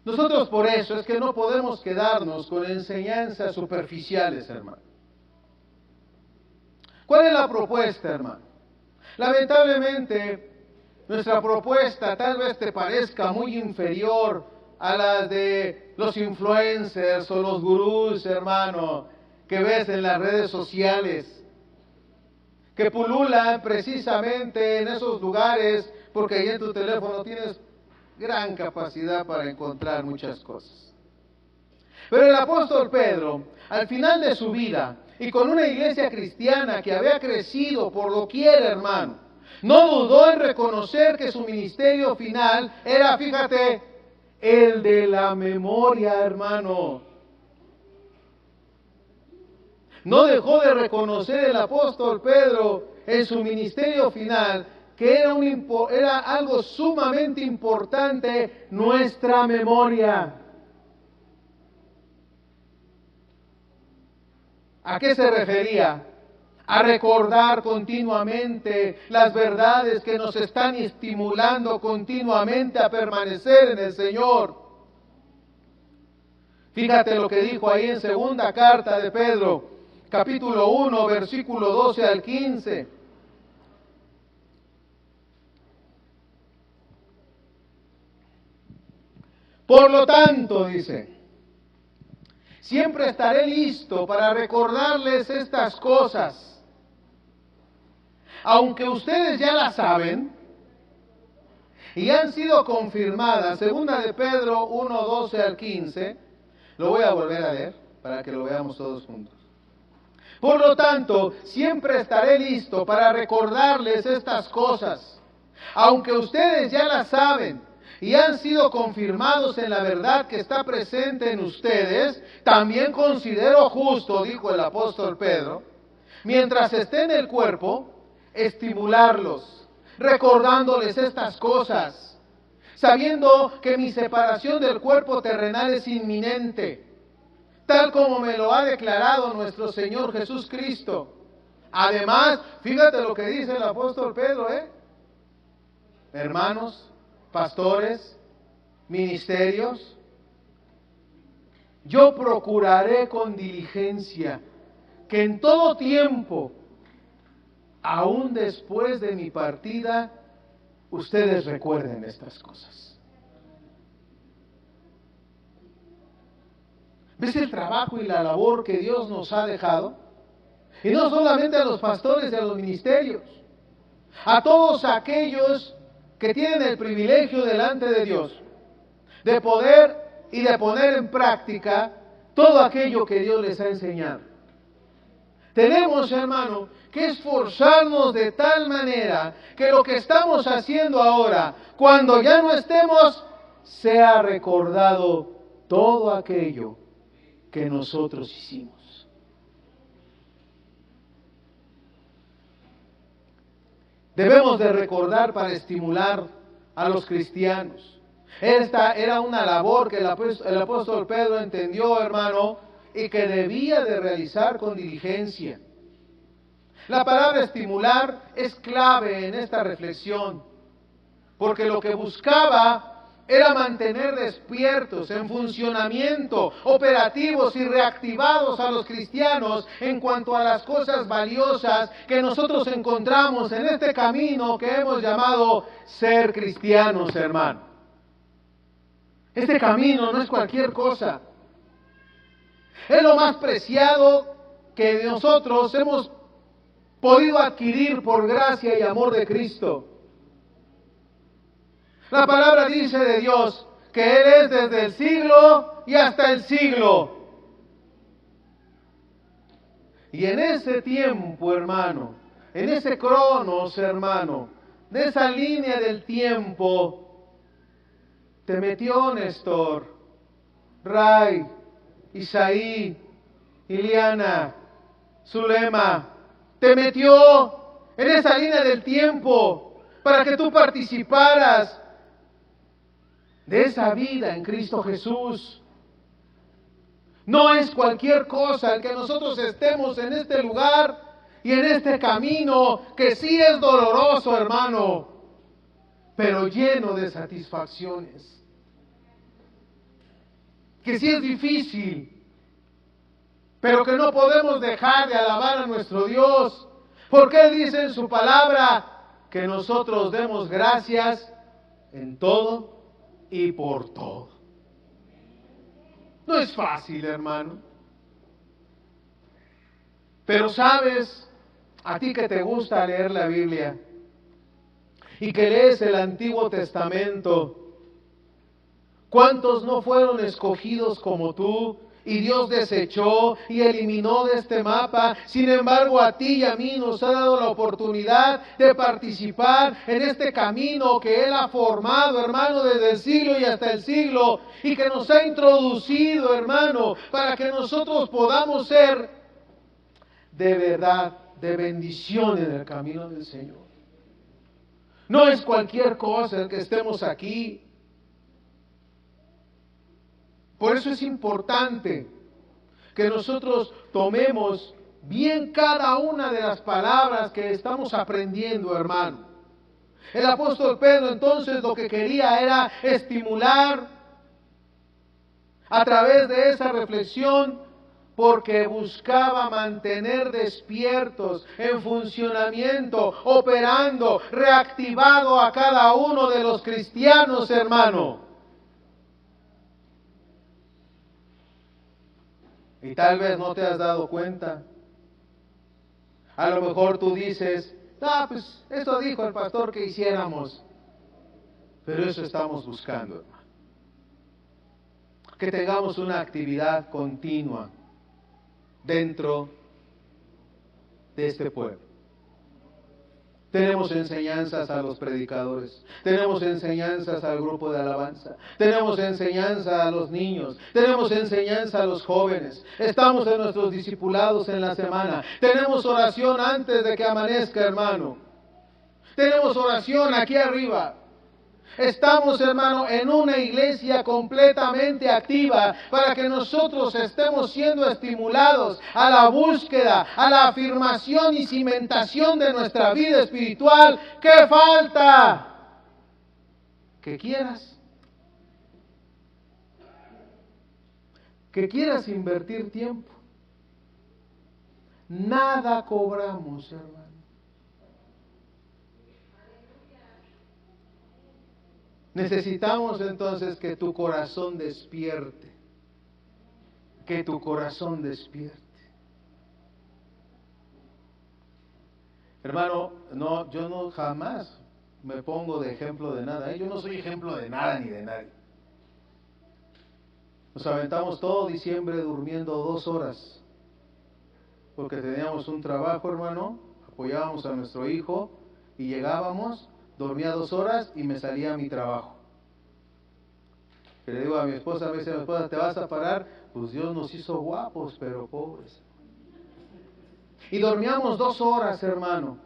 Nosotros por eso es que no podemos quedarnos con enseñanzas superficiales, hermano. ¿Cuál es la propuesta, hermano? Lamentablemente, nuestra propuesta tal vez te parezca muy inferior a las de los influencers o los gurús, hermano, que ves en las redes sociales, que pululan precisamente en esos lugares, porque ahí en tu teléfono tienes gran capacidad para encontrar muchas cosas. Pero el apóstol Pedro, al final de su vida, y con una iglesia cristiana que había crecido por doquier, hermano, no dudó en reconocer que su ministerio final era, fíjate, el de la memoria, hermano. No dejó de reconocer el apóstol Pedro en su ministerio final que era algo sumamente importante, nuestra memoria. ¿A qué se refería? A recordar continuamente las verdades que nos están estimulando continuamente a permanecer en el Señor. Fíjate lo que dijo ahí en segunda carta de Pedro, capítulo 1, versículo 12 al 15. Por lo tanto, dice, siempre estaré listo para recordarles estas cosas, aunque ustedes ya las saben y han sido confirmadas. Segunda de Pedro 1, 12 al 15, lo voy a volver a leer para que lo veamos todos juntos. Por lo tanto, siempre estaré listo para recordarles estas cosas, aunque ustedes ya las saben y han sido confirmados en la verdad que está presente en ustedes. También considero justo, dijo el apóstol Pedro, mientras esté en el cuerpo, estimularlos, recordándoles estas cosas, sabiendo que mi separación del cuerpo terrenal es inminente, tal como me lo ha declarado nuestro Señor Jesucristo. Además, fíjate lo que dice el apóstol Pedro, hermanos, pastores, ministerios, yo procuraré con diligencia que en todo tiempo, aún después de mi partida, ustedes recuerden estas cosas. ¿Ves el trabajo y la labor que Dios nos ha dejado? Y no solamente a los pastores y a los ministerios, a todos aquellos que tienen el privilegio delante de Dios de poder y de poner en práctica todo aquello que Dios les ha enseñado. Tenemos, hermano, que esforzarnos de tal manera que lo que estamos haciendo ahora, cuando ya no estemos, sea recordado todo aquello que nosotros hicimos. Debemos de recordar para estimular a los cristianos. Esta era una labor que el apóstol Pedro entendió, hermano, y que debía de realizar con diligencia. La palabra estimular es clave en esta reflexión, porque lo que buscaba era mantener despiertos, en funcionamiento, operativos y reactivados a los cristianos en cuanto a las cosas valiosas que nosotros encontramos en este camino que hemos llamado ser cristianos, hermano. Este camino no es cualquier cosa. Es lo más preciado que nosotros hemos podido adquirir por gracia y amor de Cristo. La palabra dice de Dios que Él es desde el siglo y hasta el siglo. Y en ese tiempo, hermano, en ese cronos, hermano, de esa línea del tiempo, te metió Néstor, Ray, Isaí, Iliana, Zulema, te metió en esa línea del tiempo para que tú participaras de esa vida en Cristo Jesús. No es cualquier cosa el que nosotros estemos en este lugar y en este camino, que sí es doloroso, hermano, pero lleno de satisfacciones. Que sí es difícil, pero que no podemos dejar de alabar a nuestro Dios, porque Él dice en su palabra que nosotros demos gracias en todo y por todo. No es fácil, hermano. Pero sabes, a ti que te gusta leer la Biblia y que lees el Antiguo Testamento, ¿cuántos no fueron escogidos como tú? Y Dios desechó y eliminó de este mapa. Sin embargo, a ti y a mí nos ha dado la oportunidad de participar en este camino que Él ha formado, hermano, desde el siglo y hasta el siglo, y que nos ha introducido, hermano, para que nosotros podamos ser de verdad, de bendición en el camino del Señor. No es cualquier cosa el que estemos aquí. Por eso es importante que nosotros tomemos bien cada una de las palabras que estamos aprendiendo, hermano. El apóstol Pedro entonces lo que quería era estimular a través de esa reflexión, porque buscaba mantener despiertos, en funcionamiento, operando, reactivado a cada uno de los cristianos, hermano. Y tal vez no te has dado cuenta. A lo mejor tú dices, pues eso dijo el pastor que hiciéramos. Pero eso estamos buscando, hermano. Que tengamos una actividad continua dentro de este pueblo. Tenemos enseñanzas a los predicadores, tenemos enseñanzas al grupo de alabanza, tenemos enseñanza a los niños, tenemos enseñanza a los jóvenes, estamos en nuestros discipulados en la semana, tenemos oración antes de que amanezca, hermano, tenemos oración aquí arriba. Estamos, hermano, en una iglesia completamente activa para que nosotros estemos siendo estimulados a la búsqueda, a la afirmación y cimentación de nuestra vida espiritual. ¿Qué falta? ¿Que quieras? ¿Que quieras invertir tiempo? Nada cobramos, hermano. Necesitamos entonces que tu corazón despierte, que tu corazón despierte. Hermano, no, yo no jamás me pongo de ejemplo de nada, ¿eh? Yo no soy ejemplo de nada ni de nadie. Nos aventamos todo diciembre durmiendo 2 horas, porque teníamos un trabajo, hermano, apoyábamos a nuestro hijo y llegábamos, dormía 2 horas y me salía a mi trabajo. Que le digo a mi esposa, me dice mi esposa, ¿te vas a parar? Pues Dios nos hizo guapos, pero pobres. Y dormíamos 2 horas, hermano.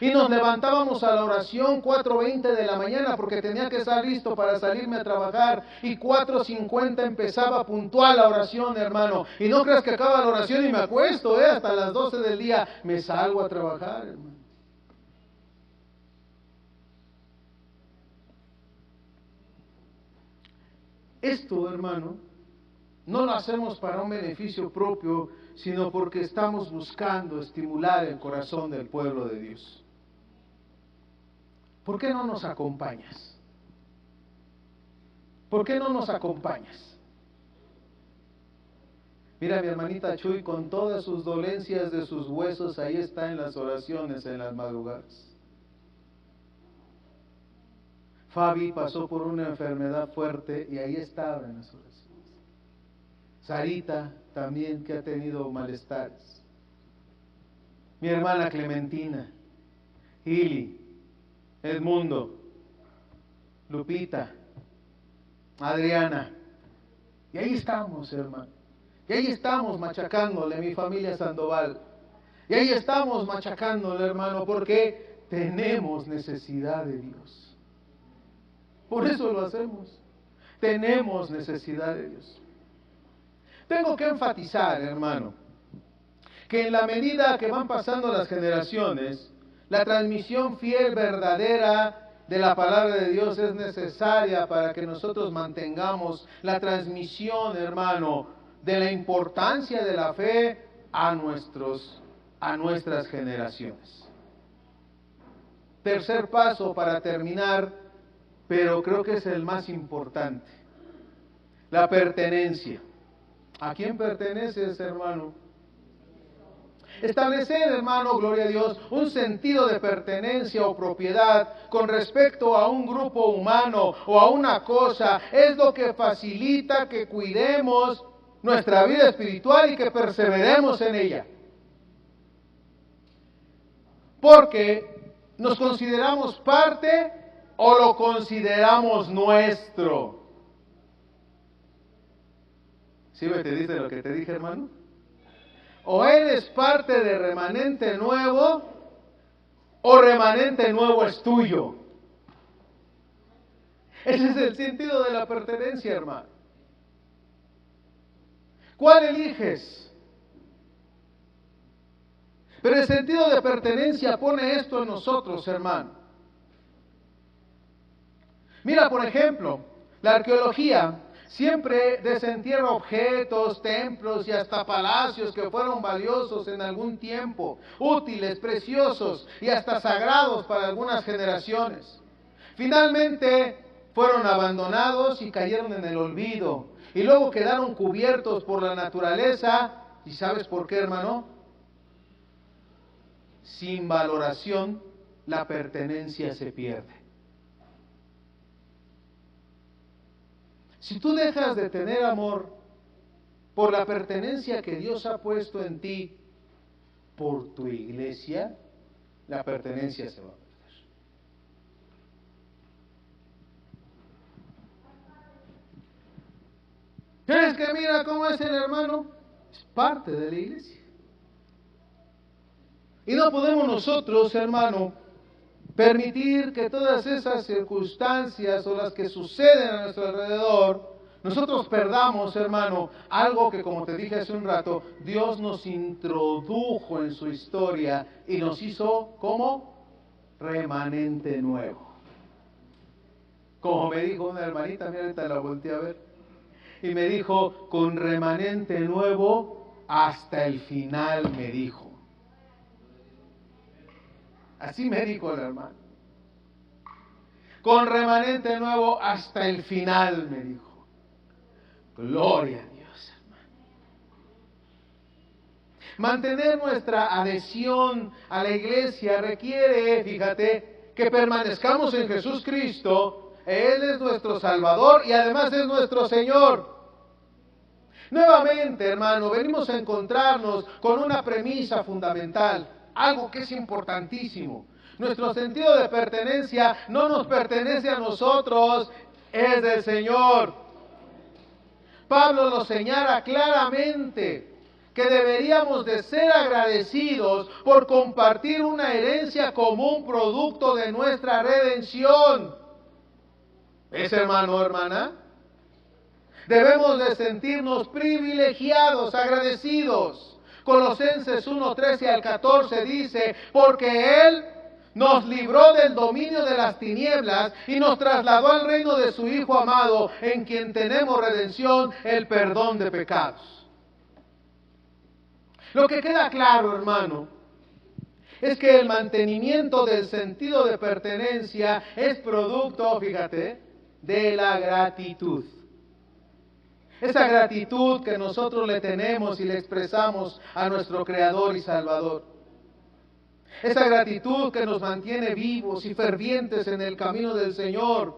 Y nos levantábamos a la oración 4:20 de la mañana porque tenía que estar listo para salirme a trabajar. Y 4:50 empezaba puntual la oración, hermano. Y no creas que acaba la oración y me acuesto, hasta las 12 del día me salgo a trabajar, hermano. Esto, hermano, no lo hacemos para un beneficio propio, sino porque estamos buscando estimular el corazón del pueblo de Dios. ¿Por qué no nos acompañas? ¿Por qué no nos acompañas? Mira, mi hermanita Chuy, con todas sus dolencias de sus huesos, ahí está en las oraciones, en las madrugadas. Fabi pasó por una enfermedad fuerte y ahí estaba en las oraciones. Sarita también, que ha tenido malestares. Mi hermana Clementina, Ili, Edmundo, Lupita, Adriana. Y ahí estamos, hermano. Y ahí estamos machacándole, mi familia Sandoval. Y ahí estamos machacándole, hermano, porque tenemos necesidad de Dios. Por eso lo hacemos. Tenemos necesidad de Dios. Tengo que enfatizar, hermano, que en la medida que van pasando las generaciones, la transmisión fiel, verdadera de la palabra de Dios es necesaria para que nosotros mantengamos la transmisión, hermano, de la importancia de la fe a nuestras generaciones. Tercer paso para terminar, pero creo que es el más importante: la pertenencia. ¿A quién perteneces, hermano? Establecer, hermano, gloria a Dios, un sentido de pertenencia o propiedad con respecto a un grupo humano o a una cosa es lo que facilita que cuidemos nuestra vida espiritual y que perseveremos en ella. Porque nos consideramos parte o lo consideramos nuestro. ¿Sí me entendiste lo que te dije, hermano? O eres parte de remanente nuevo, o remanente nuevo es tuyo. Ese es el sentido de la pertenencia, hermano. ¿Cuál eliges? Pero el sentido de pertenencia pone esto en nosotros, hermano. Mira, por ejemplo, la arqueología siempre desentierra objetos, templos y hasta palacios que fueron valiosos en algún tiempo, útiles, preciosos y hasta sagrados para algunas generaciones. Finalmente fueron abandonados y cayeron en el olvido, y luego quedaron cubiertos por la naturaleza. ¿Y sabes por qué, hermano? Sin valoración, la pertenencia se pierde. Si tú dejas de tener amor por la pertenencia que Dios ha puesto en ti por tu iglesia, la pertenencia se va a perder. ¿Crees que mira cómo es el hermano? Es parte de la iglesia. Y no podemos nosotros, hermano, permitir que todas esas circunstancias o las que suceden a nuestro alrededor, nosotros perdamos, hermano, algo que, como te dije hace un rato, Dios nos introdujo en su historia y nos hizo como remanente nuevo. Como me dijo una hermanita, mira, ahorita la volteé a ver, y me dijo, con remanente nuevo hasta el final, me dijo. Así me dijo la hermana. Con remanente nuevo hasta el final, me dijo. Gloria a Dios, hermano. Mantener nuestra adhesión a la iglesia requiere, fíjate, que permanezcamos en Jesús Cristo. Él es nuestro Salvador y además es nuestro Señor. Nuevamente, hermano, venimos a encontrarnos con una premisa fundamental. Algo que es importantísimo. Nuestro sentido de pertenencia no nos pertenece a nosotros, es del Señor. Pablo lo señala claramente, que deberíamos de ser agradecidos por compartir una herencia común producto de nuestra redención. ¿Es, hermano o hermana? Debemos de sentirnos privilegiados, agradecidos. Colosenses 1:13 al 14 dice, porque Él nos libró del dominio de las tinieblas y nos trasladó al reino de su Hijo amado, en quien tenemos redención, el perdón de pecados. Lo que queda claro, hermano, es que el mantenimiento del sentido de pertenencia es producto, fíjate, de la gratitud. Esa gratitud que nosotros le tenemos y le expresamos a nuestro Creador y Salvador. Esa gratitud que nos mantiene vivos y fervientes en el camino del Señor.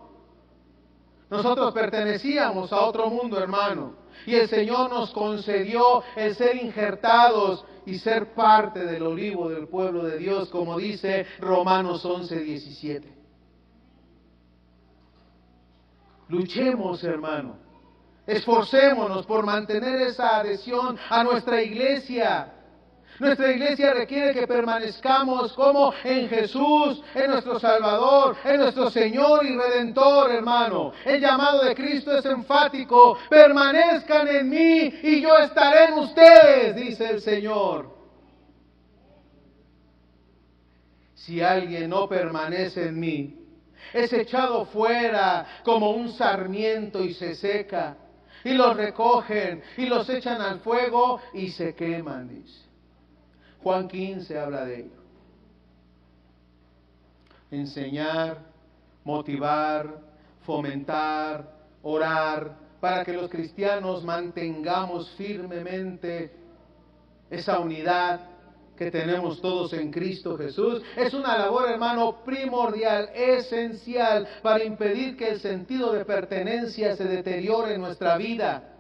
Nosotros pertenecíamos a otro mundo, hermano, y el Señor nos concedió el ser injertados y ser parte del olivo del pueblo de Dios, como dice Romanos 11:17. Luchemos, hermano, esforcémonos por mantener esa adhesión a nuestra iglesia. Nuestra iglesia requiere que permanezcamos como en Jesús, en nuestro Salvador, en nuestro Señor y Redentor, hermano. El llamado de Cristo es enfático: permanezcan en mí y yo estaré en ustedes, dice el Señor. Si alguien no permanece en mí, es echado fuera como un sarmiento y se seca. Y los recogen y los echan al fuego y se queman, dice. Juan 15 habla de ello. Enseñar, motivar, fomentar, orar, para que los cristianos mantengamos firmemente esa unidad que tenemos todos en Cristo Jesús. Es una labor, hermano, primordial, esencial, para impedir que el sentido de pertenencia se deteriore en nuestra vida.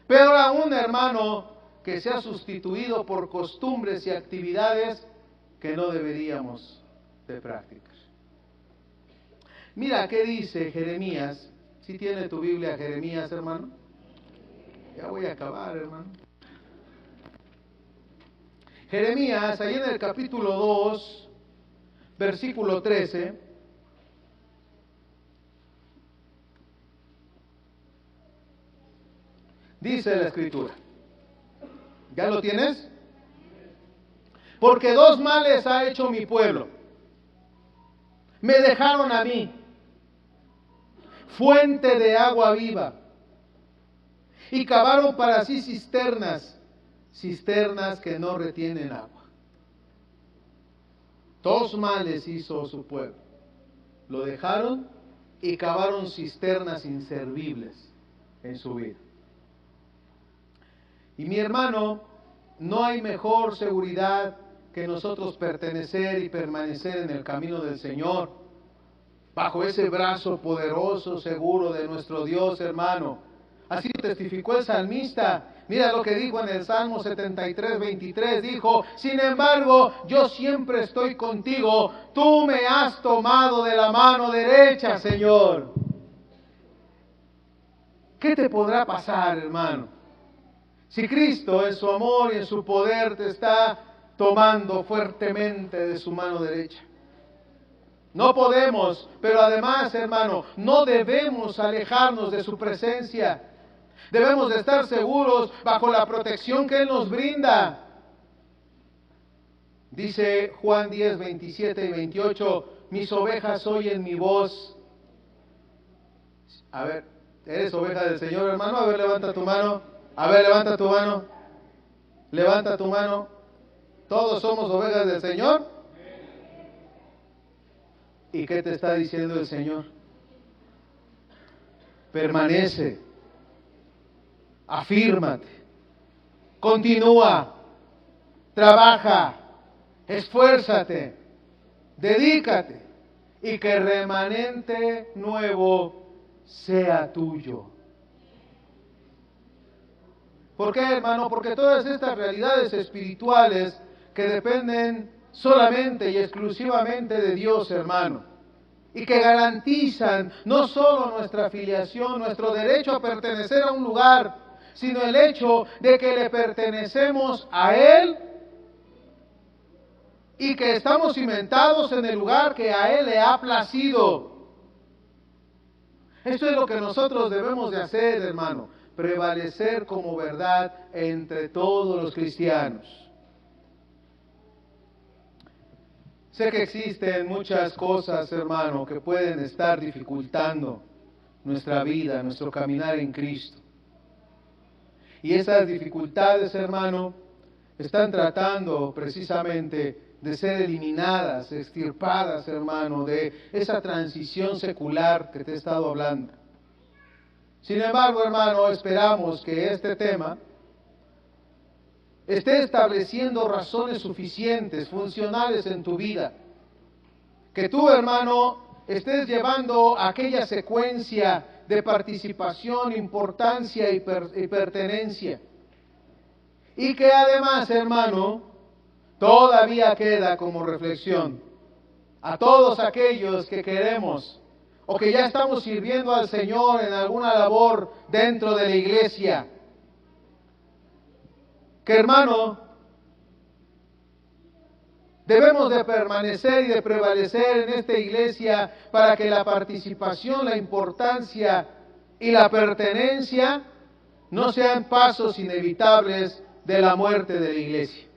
Pero aún, hermano, que sea sustituido por costumbres y actividades que no deberíamos de practicar. Mira qué dice Jeremías. ¿Sí tiene tu Biblia Jeremías, hermano? Ya voy a acabar, hermano. Jeremías, ahí en el capítulo 2, versículo 13, dice la Escritura. ¿Ya lo tienes? Porque dos males ha hecho mi pueblo. Me dejaron a mí, fuente de agua viva, y cavaron para sí cisternas, cisternas que no retienen agua. Dos males hizo su pueblo. Lo dejaron y cavaron cisternas inservibles en su vida. Y mi hermano, no hay mejor seguridad que nosotros pertenecer y permanecer en el camino del Señor, bajo ese brazo poderoso, seguro de nuestro Dios, hermano. Así testificó el salmista. Mira lo que dijo en el Salmo 73:23. Dijo: sin embargo, yo siempre estoy contigo. Tú me has tomado de la mano derecha, Señor. ¿Qué te podrá pasar, hermano? Si Cristo en su amor y en su poder te está tomando fuertemente de su mano derecha. No podemos, pero además, hermano, no debemos alejarnos de su presencia. Debemos de estar seguros bajo la protección que Él nos brinda. Dice Juan 10, 27 y 28, mis ovejas oyen mi voz. A ver, ¿eres oveja del Señor, hermano? A ver, levanta tu mano. A ver, levanta tu mano. Levanta tu mano. ¿Todos somos ovejas del Señor? ¿Y qué te está diciendo el Señor? Permanece. Afírmate. Continúa. Trabaja. Esfuérzate. Dedícate. Y que remanente nuevo sea tuyo. ¿Por qué, hermano? Porque todas estas realidades espirituales que dependen solamente y exclusivamente de Dios, hermano, y que garantizan no solo nuestra filiación, nuestro derecho a pertenecer a un lugar, sino el hecho de que le pertenecemos a Él y que estamos cimentados en el lugar que a Él le ha placido. Esto es lo que nosotros debemos de hacer, hermano: prevalecer como verdad entre todos los cristianos. Sé que existen muchas cosas, hermano, que pueden estar dificultando nuestra vida, nuestro caminar en Cristo. Y esas dificultades, hermano, están tratando precisamente de ser eliminadas, extirpadas, hermano, de esa transición secular que te he estado hablando. Sin embargo, hermano, esperamos que este tema esté estableciendo razones suficientes, funcionales en tu vida. Que tú, hermano, estés llevando aquella secuencia de participación, importancia y pertenencia. Y que además, hermano, todavía queda como reflexión a todos aquellos que queremos o que ya estamos sirviendo al Señor en alguna labor dentro de la iglesia. Que, hermano, debemos de permanecer y de prevalecer en esta iglesia para que la participación, la importancia y la pertenencia no sean pasos inevitables de la muerte de la iglesia.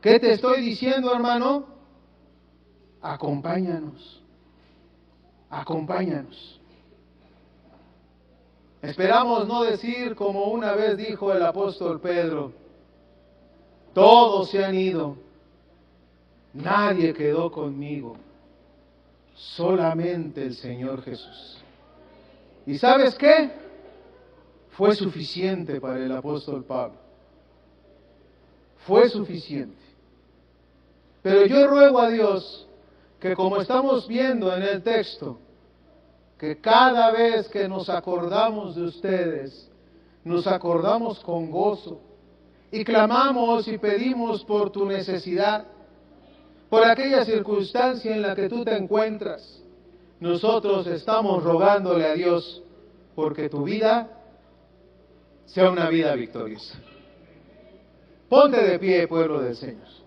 ¿Qué te estoy diciendo, hermano? Acompáñanos. Acompáñanos. Esperamos no decir como una vez dijo el apóstol Pedro: todos se han ido, nadie quedó conmigo, solamente el Señor Jesús. ¿Y sabes qué? Fue suficiente para el apóstol Pablo. Fue suficiente. Pero yo ruego a Dios que, como estamos viendo en el texto, que cada vez que nos acordamos de ustedes, nos acordamos con gozo y clamamos y pedimos por tu necesidad, por aquella circunstancia en la que tú te encuentras. Nosotros estamos rogándole a Dios porque tu vida sea una vida victoriosa. Ponte de pie, pueblo del Señor.